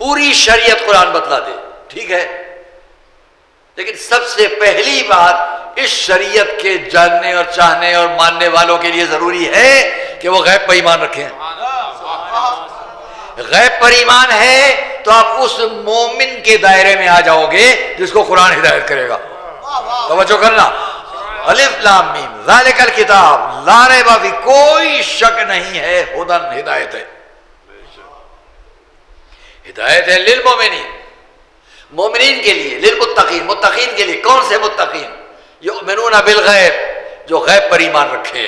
پوری شریعت قرآن بتلا دے، ٹھیک ہے، لیکن سب سے پہلی بات اس شریعت کے جاننے اور چاہنے اور ماننے والوں کے لیے ضروری ہے کہ وہ غیب پر ایمان رکھیں. غیب پر ایمان ہے تو آپ اس مومن کے دائرے میں آ جاؤ گے جس کو قرآن ہدایت کرے گا. توجہ کرنا. الف لام میم ذالک الکتاب لا ریب فیہ، کوئی شک نہیں ہے، ہدن ہدایت ہے. ہدایت ہے للمومنین، مومنین کے لیے، للمتقین، متقین کے لیے. کون سے متقین؟ یؤمنون بالغیب، جو غیب پر ایمان رکھے.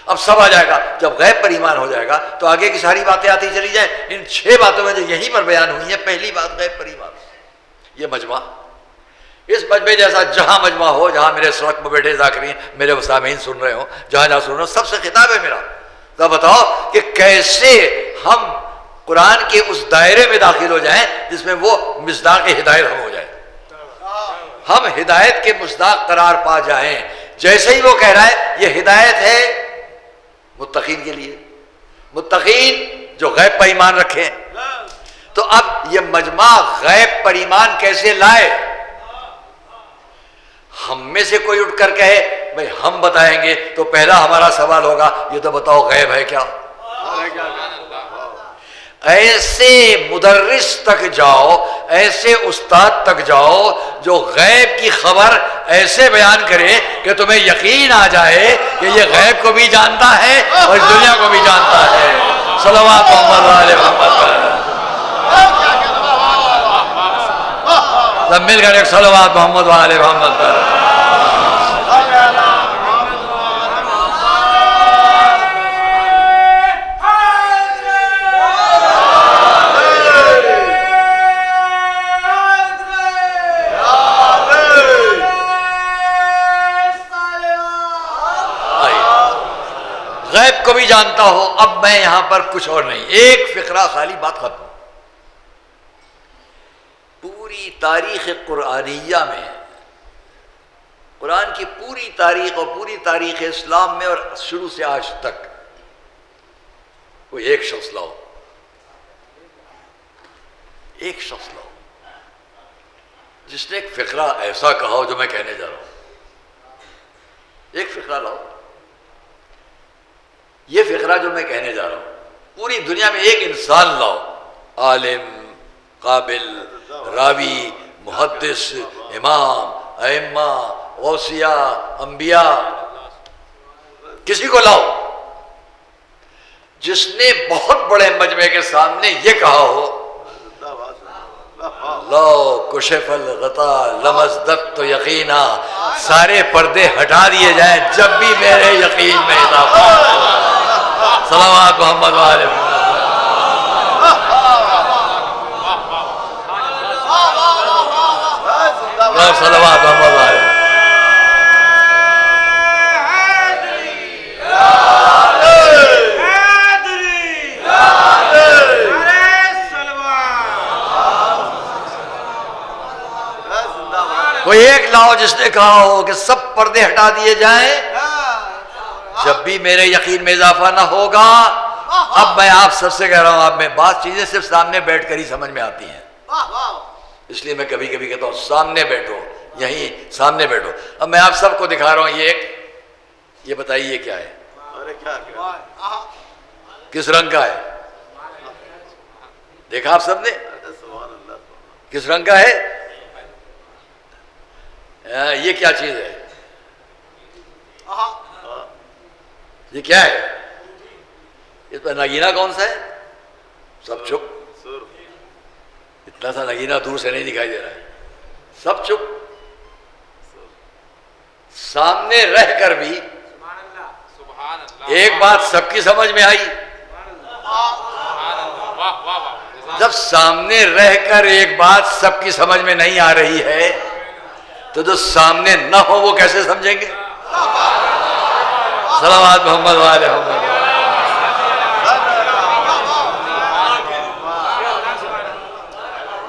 اب سب آ جائے گا. جب غیب پر ایمان ہو جائے گا تو آگے کی ساری باتیں آتی چلی جائیں. ان 6 باتوں میں جو یہیں پر بیان ہوئی ہیں، پہلی بات غیب پر ایمان. یہ مجمع، اس مجمع جیسا جہاں مجمع ہو، جہاں میرے سڑک پر بیٹھے ذاکرین میرے سامعین سن رہے ہوں، جہاں جہاں سن رہے ہوں، سب سے خطاب ہے میرا. تو بتاؤ کہ کیسے ہم قرآن کے اس دائرے میں داخل ہو جائیں جس میں وہ مصداق ہدایت ہم ہو جائیں، ہم ہدایت کے مصداق قرار پا جائیں. جیسے ہی وہ کہہ رہا ہے یہ ہدایت ہے متقین کے لیے، متقین جو غیب پر ایمان رکھیں. تو اب یہ مجمع غیب پر ایمان کیسے لائے؟ ہم میں سے کوئی اٹھ کر کہے بھئی ہم بتائیں گے، تو پہلا ہمارا سوال ہوگا یہ تو بتاؤ غیب ہے کیا؟ ایسے مدرس تک جاؤ، ایسے استاد تک جاؤ جو غیب کی خبر ایسے بیان کرے کہ تمہیں یقین آ جائے کہ یہ غیب کو بھی جانتا ہے اور اس دنیا کو بھی جانتا ہے. صلوات محمد علیہ محمد. سب مل کر ایک صلوات محمد علیہ محمد پر. غیب کو بھی جانتا ہو. اب میں یہاں پر کچھ اور نہیں، ایک فقرہ خالی، بات ختم. پوری تاریخ قرآنیہ میں، قرآن کی پوری تاریخ اور پوری تاریخ اسلام میں، اور شروع سے آج تک، کوئی ایک شخص لاؤ، ایک شخص لاؤ جس نے ایک فقرہ ایسا کہا ہو جو میں کہنے جا رہا ہوں. ایک فقرہ لاؤ. یہ فقرہ جو میں کہنے جا رہا ہوں، پوری دنیا میں ایک انسان لاؤ، عالم، قابل، راوی، محدث، امام، ائمہ، غوثیہ، انبیاء، کسی کو لاؤ جس نے بہت بڑے مجمع کے سامنے یہ کہا ہو لو کشف الغطا لمزددت یقینا، سارے پردے ہٹا دیے جائیں جب بھی میرے یقین میں اضافہ. صلوات محمد علیہ صلوات محمد علیہ. کوئی ایک لاؤ جس نے کہا ہو کہ سب پردے ہٹا دیے جائیں جب بھی میرے یقین میں اضافہ نہ ہوگا. اب میں آپ سب سے کہہ رہا ہوں، آپ میں بات چیزیں صرف سامنے بیٹھ کر ہی سمجھ میں آتی ہیں، اس لیے میں کبھی کبھی کہتا ہوں سامنے بیٹھو، یہیں سامنے بیٹھو. اب میں آپ سب کو دکھا رہا ہوں یہ بتائیے یہ کیا ہے؟ کس رنگ کا ہے؟ دیکھا آپ سب نے کس رنگ کا ہے؟ یہ کیا چیز ہے؟ یہ کیا ہے؟ اس پر نگینہ کون سا ہے؟ سب چپ. اتنا سا نگینہ دور سے نہیں دکھائی دے رہا ہے، سب چپ، سامنے رہ کر بھی ایک بات سب کی سمجھ میں آئی۔ جب سامنے رہ کر ایک بات سب کی سمجھ میں نہیں آ رہی ہے تو جو سامنے نہ ہو وہ کیسے سمجھیں گے؟ صلوات محمد والے محمد۔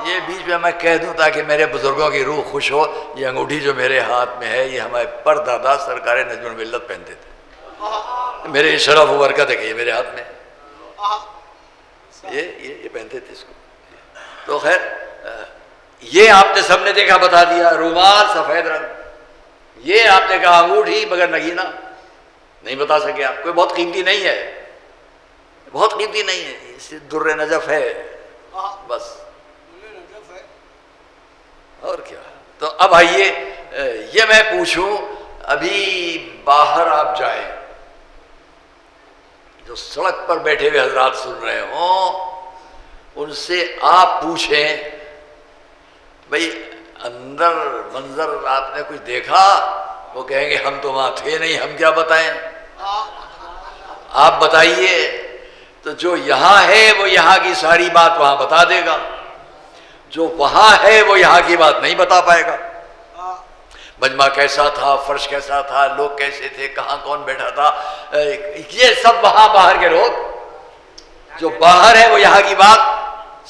یہ بیچ میں کہہ دوں تاکہ میرے بزرگوں کی روح خوش ہو، یہ انگوٹھی جو میرے ہاتھ میں ہے یہ ہمارے پردادا سرکار نجم الملت پہنتے تھے، میرے شرف و برکت ہے کہ یہ میرے ہاتھ میں یہ پہنتے تھے اس کو۔ تو خیر یہ آپ نے سب نے دیکھا، بتا دیا، رومال سفید رنگ، یہ آپ نے کہا انگوٹھی مگر نگینہ نہیں بتا سکے آپ، کوئی بہت قیمتی نہیں ہے، بہت قیمتی نہیں ہے، اس در نجف ہے بس، اور کیا۔ تو اب آئیے یہ میں پوچھوں، ابھی باہر آپ جائیں، جو سڑک پر بیٹھے ہوئے حضرات سن رہے ہوں ان سے آپ پوچھیں بھئی اندر منظر آپ نے کچھ دیکھا؟ وہ کہیں گے ہم تو وہاں تھے نہیں، ہم کیا بتائیں، آپ بتائیے۔ تو جو یہاں ہے وہ یہاں کی ساری بات وہاں بتا دے گا، جو وہاں ہے وہ یہاں کی بات نہیں بتا پائے گا۔ مجمع کیسا تھا، فرش کیسا تھا، لوگ کیسے تھے، کہاں کون بیٹھا تھا، یہ سب وہاں باہر کے لوگ، جو باہر ہے وہ یہاں کی بات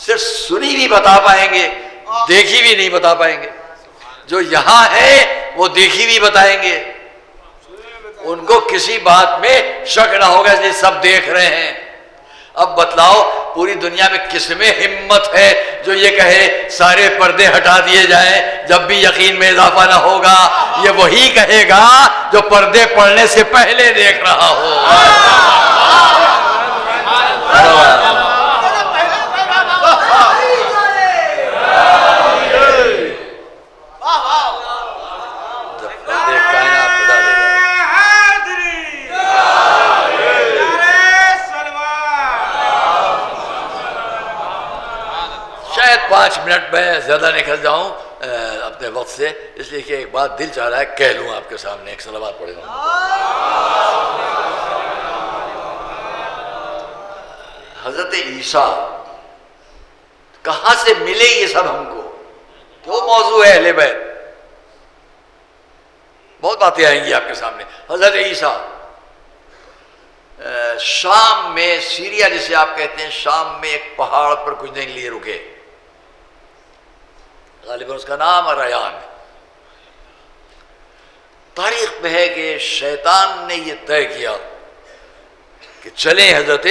صرف سنی بھی بتا پائیں گے، دیکھی بھی نہیں بتا پائیں گے۔ جو یہاں ہے وہ دیکھی بھی بتائیں گے، ان کو کسی بات میں شک نہ ہوگا کہ سب دیکھ رہے ہیں۔ اب بتلاؤ پوری دنیا میں کس میں ہمت ہے جو یہ کہے سارے پردے ہٹا دیے جائیں جب بھی یقین میں اضافہ نہ ہوگا؟ یہ وہی کہے گا جو پردے پڑنے سے پہلے دیکھ رہا ہو۔ شاید 5 منٹ میں زیادہ نکل جاؤں اپنے وقت سے، اس لیے کہ ایک بات دل چاہ رہا ہے کہہ لوں آپ کے سامنے، ایک صلوات پڑھے گا۔ حضرت عیسیٰ کہاں سے ملے یہ سب ہم کو، کیوں موضوع ہے اہل بیت، بہت باتیں آئیں گی آپ کے سامنے۔ حضرت عیسیٰ شام میں، سیریا جسے آپ کہتے ہیں، شام میں ایک پہاڑ پر کچھ دن لیے رکے، غالباً اس کا نام ریان ہے۔ تاریخ میں ہے کہ شیطان نے یہ طے کیا کہ چلیں حضرت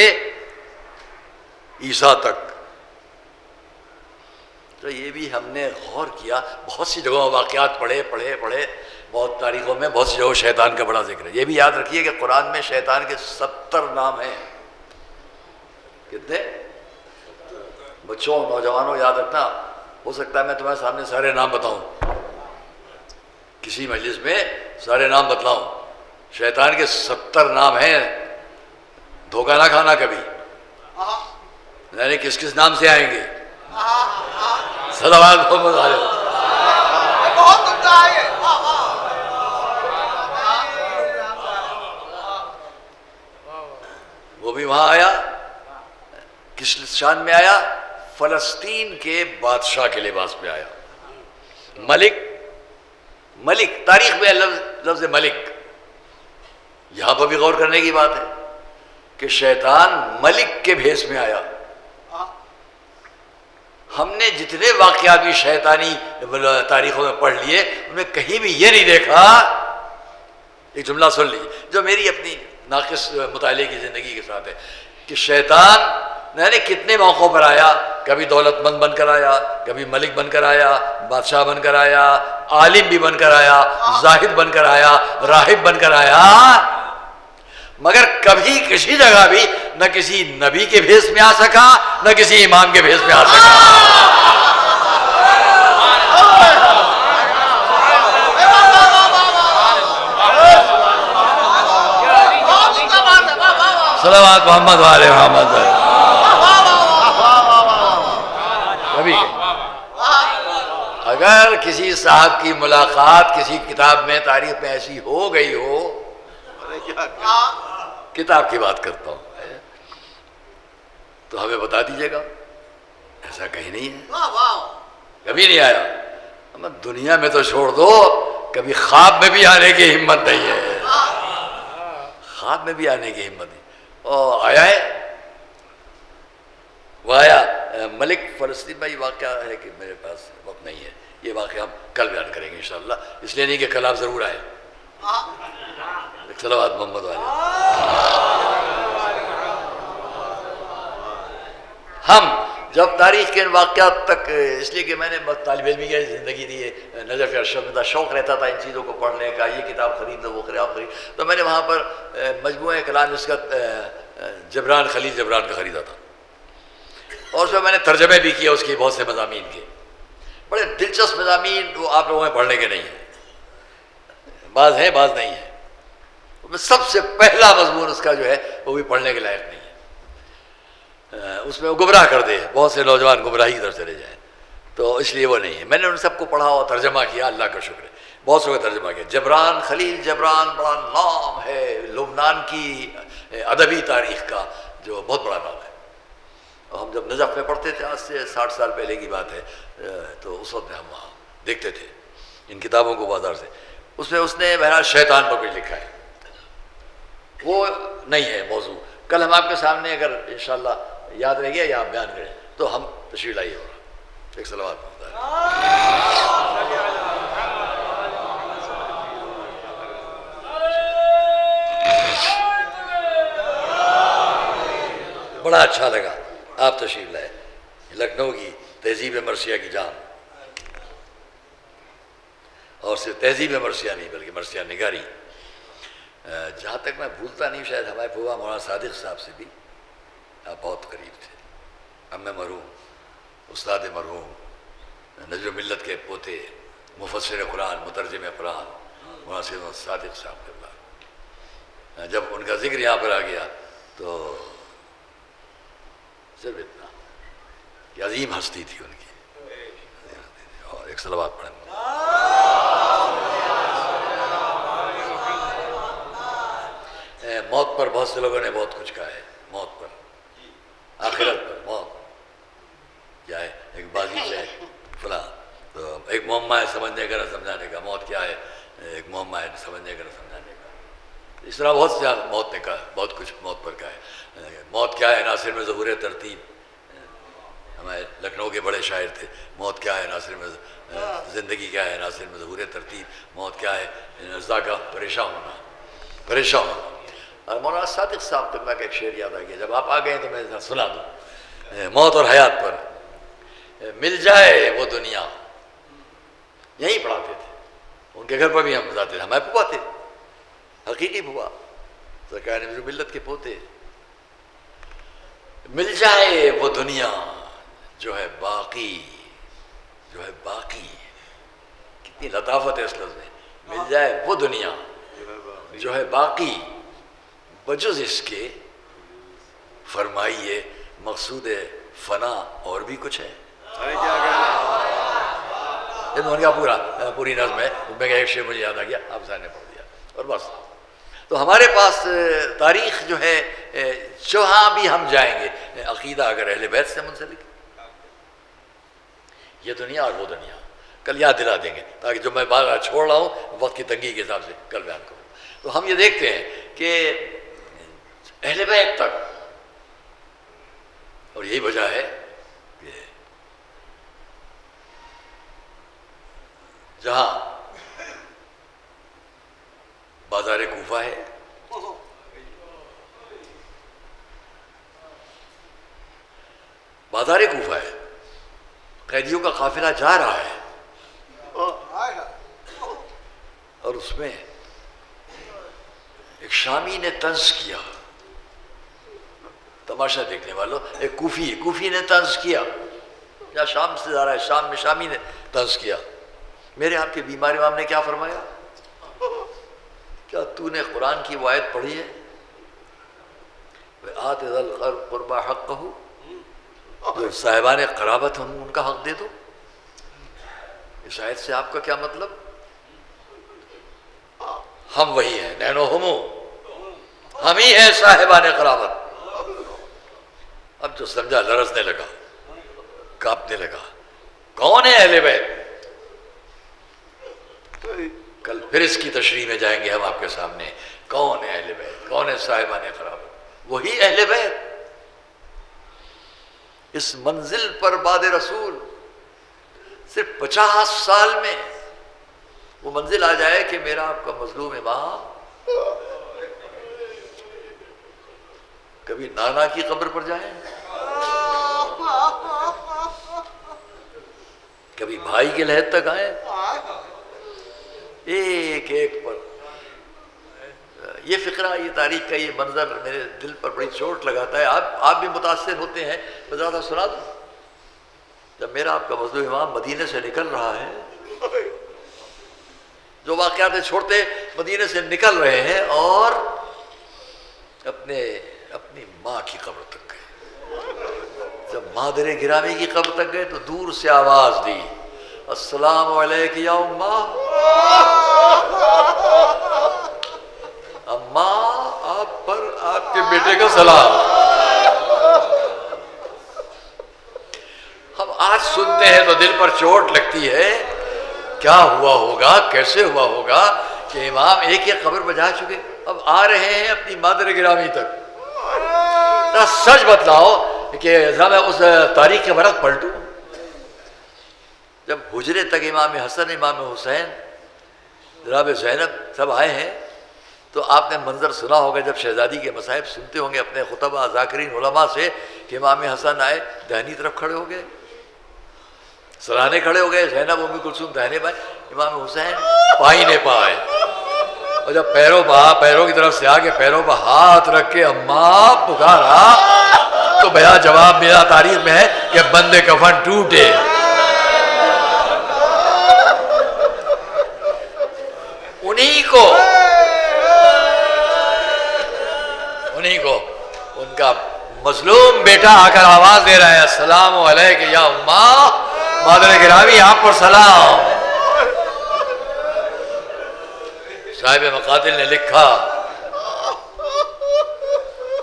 عیسیٰ تک۔ تو یہ بھی ہم نے غور کیا، بہت سی جگہوں واقعات پڑھے، بہت تاریخوں میں بہت سی جگہوں شیطان کا بڑا ذکر ہے۔ یہ بھی یاد رکھیے کہ قرآن میں شیطان کے 70 نام ہیں۔ کتنے؟ بچوں، نوجوانوں یاد رکھنا، ہو سکتا ہے میں تمہارے سامنے سارے نام بتاؤں، کسی مجلس میں سارے نام بتلاؤں۔ شیطان کے 70 نام ہیں، دھوکہ نہ کھانا کبھی، یعنی کس کس نام سے آئیں گے؟ صلوات محمد علیہ۔ وہ بھی وہاں آیا، کس شان میں آیا؟ فلسطین کے بادشاہ کے لباس میں آیا۔ ملک، تاریخ میں لفظ ملک، یہاں پر بھی غور کرنے کی بات ہے کہ شیطان ملک کے بھیس میں آیا۔ ہم نے جتنے واقعات بھی شیطانی تاریخوں میں پڑھ لیے ان میں کہیں بھی یہ نہیں دیکھا، ایک جملہ سن لیجیے جو میری اپنی ناقص مطالعے کی زندگی کے ساتھ ہے، کہ شیطان نے کتنے موقعوں پر آیا، کبھی دولت مند بن کر آیا، کبھی ملک بن کر آیا، بادشاہ بن کر آیا، عالم بھی بن کر آیا، زاہد بن کر آیا، راہب بن کر آیا، مگر کبھی کسی جگہ بھی نہ کسی نبی کے بھیس میں آ سکا، نہ کسی امام کے بھیس میں آ سکا۔ صلوات محمد والے محمد۔ اگر کسی صاحب کی ملاقات کسی کتاب میں تاریخ میں ایسی ہو گئی ہو، کتاب کی بات کرتا ہوں، تو ہمیں بتا دیجیے گا. ایسا کہیں نہیں ہے، کبھی نہیں آیا. دنیا میں تو چھوڑ دو، کبھی خواب میں بھی آنے کی ہمت نہیں ہے. خواب میں بھی آنے کی ہمت نہیں. اور آیا ہے، وہ آیا. ملک فلسطین میں یہ واقعہ ہے کہ میرے پاس وقت نہیں ہے، یہ واقعہ ہم کل بیان کریں گے انشاءاللہ. اس لیے نہیں کہ کل آپ ضرور آئے. صلوات محمد والے. ہم جب تاریخ کے ان واقعات تک، اس لیے کہ میں نے طالب علمی کی زندگی دی، نجف ارشد میں شوق رہتا تھا ان چیزوں کو پڑھنے کا، یہ کتاب خرید دو وہ کتاب خرید، تو میں نے وہاں پر مجموعہ کلام اس کا جبران خلیل جبران کا خریدا تھا، اور اس میں میں نے ترجمے بھی کیا اس کے بہت سے مضامین کے. بڑے دلچسپ مضامین، وہ آپ لوگوں میں پڑھنے کے نہیں ہیں، بعض ہیں بعض نہیں ہیں. سب سے پہلا مضمون اس کا جو ہے وہ بھی پڑھنے کے لائق نہیں ہے. اس میں وہ گمراہ کر دے، بہت سے نوجوان گمراہی کی طرف چلے جائیں، تو اس لیے وہ نہیں ہے. میں نے ان سب کو پڑھا اور ترجمہ کیا، اللہ کا شکر ہے، بہت سو کا ترجمہ کیا. جبران خلیل جبران بڑا نام ہے لبنان کی ادبی تاریخ کا، جو بہت بڑا نام ہے. اور ہم جب نجف میں پڑھتے تھے، آج سے 60 سال پہلے کی بات ہے، تو اس وقت میں ہم وہاں دیکھتے تھے ان کتابوں کو بازار سے. اس میں اس نے بہرحال شیطان پر کچھ لکھا ہے، وہ نہیں ہے موضوع. کل ہم آپ کے سامنے اگر انشاءاللہ یاد رہ گیا یا آپ بیان کریں تو ہم تشریح لائیے. ہو رہا ایک صلوات بڑا اچھا لگا آپ تشریف لائے. لکھنؤ کی تہذیب مرثیہ کی جان، اور صرف تہذیب مرثیہ نہیں بلکہ مرثیہ نگاری. جہاں تک میں بھولتا نہیں، شاید ہمارے پھوپھا مولانا صادق صاحب سے بھی آپ بہت قریب تھے. امی مرحوم، استاد مرحوم، نجر ملت کے پوتے، مفسر قرآن، مترجم قرآن مولانا سید صادق صاحب کے اللہ. جب ان کا ذکر یہاں پر آ گیا تو صرف اتنا کہ عظیم ہستی تھی ان کی. اور ایک صلوات پڑھیں. موت پر بہت سے لوگوں نے بہت کچھ کہا ہے، موت پر، آخرت پر. موت کیا ہے؟ ایک بازی سے فلاں، تو ایک معمہ ہے سمجھنے کا نہ سمجھانے کا. موت کیا ہے؟ ایک معمہ ہے سمجھنے کا نہ سمجھانے کا. اس طرح بہت سے موت نے کہا، بہت کچھ موت پر کہا ہے. موت کیا ہے؟ ناصر میں ظہور ترتیب، ہمارے لکھنؤ کے بڑے شاعر تھے. موت کیا ہے؟ ناصر میں زندگی کیا ہے؟ ناصر میں ظہور ترتیب. موت کیا ہے؟ نزدہ کا پریشان ہونا، پریشان ہونا. اور مولانا صادق صاحب قبلہ کا ایک شعر یاد آ گیا، جب آپ آ گئے تو میں سنا دوں. موت اور حیات پر، مل جائے وہ دنیا. یہیں پڑھاتے تھے، ان کے گھر پر بھی ہم جاتے تھے. ہمارے پھوپھا تھے، حقیقی پھوپھا، سرکار نجر ملت کے پوتے. مل جائے وہ دنیا جو ہے باقی، جو ہے باقی. کتنی لطافت ہے اس لفظ میں. مل جائے وہ دنیا جو ہے باقی، بجز اس کے فرمائیے مقصود فنا اور بھی کچھ ہے. ان کا پوری نظم ہے، ان میں ایک شعر مجھے یاد آ گیا، آپ سامنے پڑھ دیا اور بس. تو ہمارے پاس تاریخ جو ہے، جہاں بھی ہم جائیں گے، عقیدہ اگر اہل بیت سے منسلک، یہ دنیا اور وہ دنیا کل یاد دلا دیں گے، تاکہ جو میں بات چھوڑ رہا ہوں وقت کی تنگی کے حساب سے کل بیان کروں. تو ہم یہ دیکھتے ہیں کہ اہل بیت تک، اور یہی وجہ ہے کہ جہاں بازار کوفہ ہے، بازار کوفہ ہے، قیدیوں کا قافلہ جا رہا ہے، اور اس میں ایک شامی نے طنز کیا. تماشا دیکھنے والوں، ایک کوفی نے طنز کیا، یا شام سے جا رہا ہے، شام میں شامی نے طنز کیا. میرے آپ کے بیمار امام نے کیا فرمایا؟ کیا تو نے قرآن کی وہ آیت پڑھی ہے؟ آت ذی القربى حقہ، جو صاحبان قرابت ہیں ان کا حق دے دو. اس آیت سے آپ کا کیا مطلب؟ ہم وہی ہیں، نحن ہم، ہم ہی ہیں صاحبان قرابت۔ اب جو سمجھا لرزنے لگا، کانپنے لگا۔ کون ہے اہل بیت؟ کل پھر اس کی تشریح میں جائیں گے ہم آپ کے سامنے۔ کون ہے اہل بیت؟ کون ہے صاحبان قرابت؟ وہی اہل بیت۔ اس منزل پر بعد رسول صرف 50 سال میں وہ منزل آ جائے کہ میرا آپ کا مظلوم امام کبھی نانا کی قبر پر جائیں، کبھی بھائی کے لحد تک آئیں، ایک ایک پر یہ فقرہ، یہ تاریخ کا یہ منظر میرے دل پر بڑی چوٹ لگاتا ہے۔ آپ بھی متاثر ہوتے ہیں۔ میں ذرا سنا دوں، جب میرا آپ کا مظلوم امام مدینے سے نکل رہا ہے، جو واقعات چھوڑتے مدینے سے نکل رہے ہیں اور اپنی ماں کی قبر تک گئے، جب مادر گرامی کی قبر تک گئے تو دور سے آواز دی، السلام علیک یا اماں، اماں آپ پر آپ کے بیٹے کا سلام۔ ہم آج سنتے ہیں تو دل پر چوٹ لگتی ہے، کیا ہوا ہوگا، کیسے ہوا ہوگا کہ امام ایک ایک قبر بجا چکے، اب آ رہے ہیں اپنی مادر گرامی تک۔ ذرا سچ بتلاؤ کہ ذرا میں اس تاریخ کے ورق پلٹوں، جب حجرے تک امام حسن، امام حسین، جناب زینب سب آئے ہیں تو آپ نے منظر سنا ہوگا، جب شہزادی کے مصائب سنتے ہوں گے اپنے خطبہ ذاکرین علماء سے کہ امام حسن آئے، دہنی طرف کھڑے ہو گئے، سرانے کھڑے ہو گئے، زینب ام کلثوم دہنے پائے، امام حسین پائینے پائے، اور جب پیروں کی طرف سے آگے پیروں پر ہاتھ رکھ کے اماں پکارا تو بیا جواب میرا تاریخ میں ہے کہ بندے کفن ٹوٹے۔ انہی کو ان کا مظلوم بیٹا آ کر آواز دے رہا ہے، السلام علیک یا اماں، مادر گرامی آپ پر سلام۔ صاحب مقاتل نے لکھا،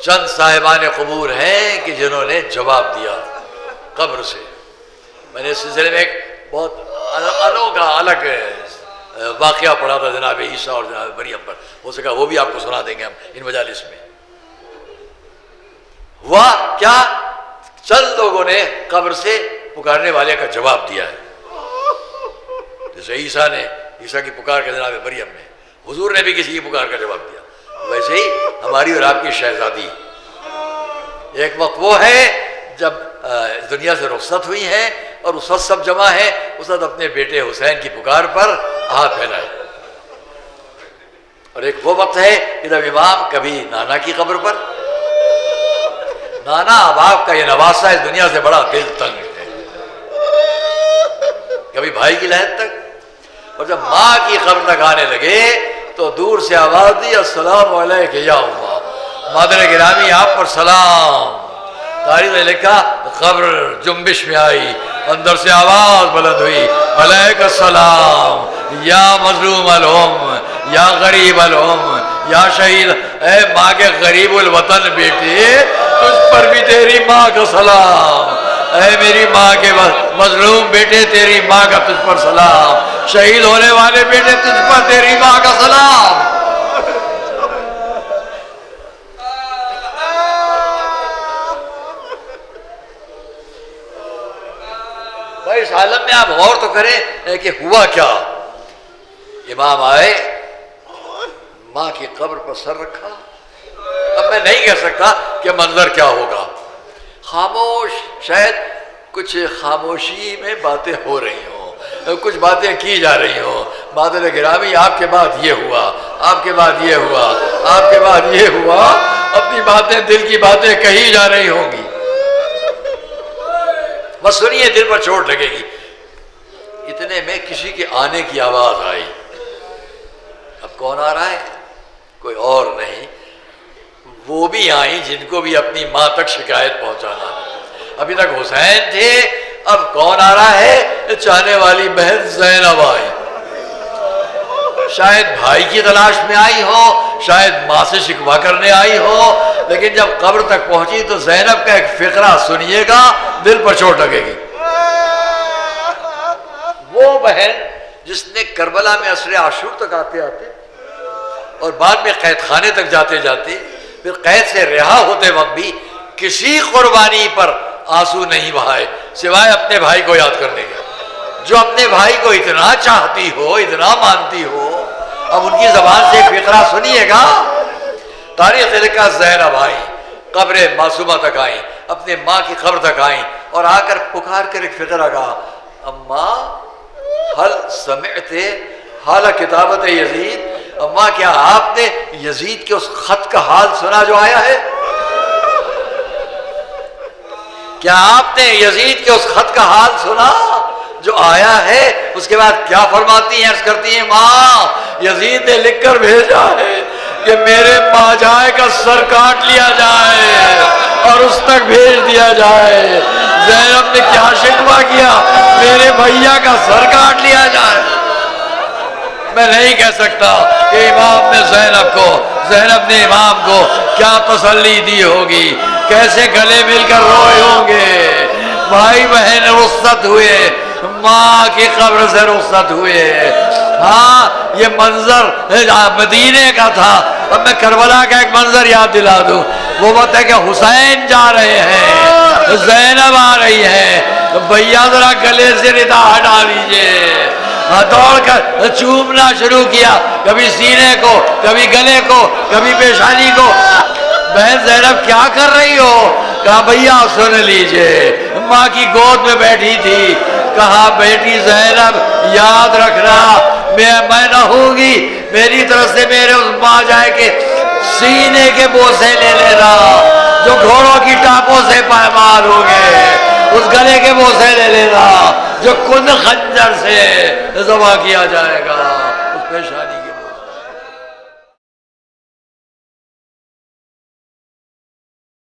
چند صاحبان قبور ہیں کہ جنہوں نے جواب دیا قبر سے۔ میں نے اس سلسلے میں ایک بہت انوکھا الگ واقعہ پڑھا تھا جناب عیسیٰ اور جناب مریم پر، ہو سکا وہ بھی آپ کو سنا دیں گے ہم ان مجالس میں۔ ہوا کیا، چند لوگوں نے قبر سے پکارنے والے کا جواب دیا ہے، جیسے عیسیٰ کی پکار کے جناب مریم نے، حضور نے بھی کسی کی پکار کا جواب دیا، ویسے ہی ہماری اور آپ کی شہزادی ایک وقت وہ ہے جب دنیا سے رخصت ہوئی ہیں اور اس وقت سب جمع ہیں، اس وقت اپنے بیٹے حسین کی پکار پر ہاتھ پھیلائے، اور ایک وہ وقت ہے کہ جب امام کبھی نانا کی قبر پر، نانا اب آپ کا یہ نواسا اس دنیا سے بڑا دل تنگ ہے، کبھی بھائی کی لحد تک، اور جب ماں کی قبر تک آنے لگے تو دور سے آواز دی، السلام علیک یا اماں، مادر گرامی آپ پر سلام۔ تاریخ نے لکھا قبر جنبش میں آئی، اندر سے آواز بلند ہوئی، علیک السلام یا مظلوم الام یا غریب الام یا شہید، اے ماں کے غریب الوطن بیٹے، تجھ پر بھی تیری ماں کا سلام، اے میری ماں کے مظلوم بیٹے تیری ماں کا تجھ پر سلام، شہید ہونے والے بیٹے تجھ پر تیری ماں کا سلام۔ بھائی اس عالم میں آپ غور تو کریں کہ ہوا کیا۔ امام آئے، ماں کی قبر پر سر رکھا، اب میں نہیں کہہ سکتا کہ منظر کیا ہوگا، خاموش، شاید کچھ خاموشی میں باتیں ہو رہی ہوں، کچھ باتیں کی جا رہی ہوں، مادر گرامی آپ کے بعد یہ ہوا، آپ کے بعد یہ ہوا، آپ کے بعد یہ ہوا، اپنی باتیں، دل کی باتیں کہی جا رہی ہوں گی، بس سنیے دل پر چوٹ لگے گی۔ اتنے میں کسی کے آنے کی آواز آئی، اب کون آ رہا ہے؟ کوئی اور نہیں، وہ بھی آئیں جن کو بھی اپنی ماں تک شکایت پہنچانا ہے۔ ابھی تک حسین تھے، اب کون آ رہا ہے؟ چاہنے والی بہن زینب آئی، شاید بھائی کی تلاش میں آئی ہو، شاید ماں سے شکوہ کرنے آئی ہو، لیکن جب قبر تک پہنچی تو زینب کا ایک فقرہ سنیے گا، دل پر چوٹ لگے گی۔ وہ بہن جس نے کربلا میں عصر عاشور تک آتے آتے اور بعد میں قید خانے تک جاتے جاتے پھر قید سے رہا ہوتے وقت بھی کسی قربانی پر آنسو نہیں بہائے سوائے اپنے بھائی کو یاد کرنے کے، جو اپنے بھائی کو اتنا چاہتی ہو، اتنا مانتی ہو۔ اب ان کی زبان سے ایک فقرہ سنیے گا، تاریخ لکھا زینب آئی، قبر معصومہ تک آئیں، اپنے ماں کی قبر تک آئیں اور آ کر پکار کر ایک فقرہ کہا، اماں حل سمعت حال کتابت یزید، اماں کیا آپ نے یزید کے اس خط کا حال سنا جو آیا ہے؟ کیا آپ نے یزید کے اس خط کا حال سنا جو آیا ہے؟ اس کے بعد کیا فرماتی ہیں، عرض کرتی ہیں، ماں یزید نے لکھ کر بھیجا ہے کہ میرے ماجائے کا سر کاٹ لیا جائے اور اس تک بھیج دیا جائے۔ زینب نے کیا شکوہ کیا؟ میرے بھیا کا سر کاٹ لیا جائے۔ میں نہیں کہہ سکتا کہ امام نے زینب نے امام کو کیا تسلی دی ہوگی، کیسے گلے مل کر روئے ہوں گے، بھائی بہن رخصت ہوئے، ماں کی قبر سے رخصت ہوئے۔ ہاں یہ منظر مدینے کا تھا، اب میں کربلا کا ایک منظر یاد دلا دوں۔ وہ وقت ہے کہ حسین جا رہے ہیں، زینب آ رہی ہے، بھیا ذرا گلے سے ردا ہٹا لیجئے، دوڑ کر چومنا شروع کیا، کبھی سینے کو، کبھی گلے کو، کبھی پیشانی کو۔ بہن زینب کیا کر رہی ہو؟ کہا بھیا سن لیجئے، ماں کی گود میں بیٹھی تھی، کہا بیٹی زینب یاد رکھنا میں نہ ہوگی، میری طرف سے میرے اس ماں جائے کے سینے کے بوسے لے لینا جو گھوڑوں کی ٹاپوں سے پائمال ہو گئے، اس گلے کے بوسے لے لینا جو کن خنجر سے ذبح کیا جائے گا، اس پہ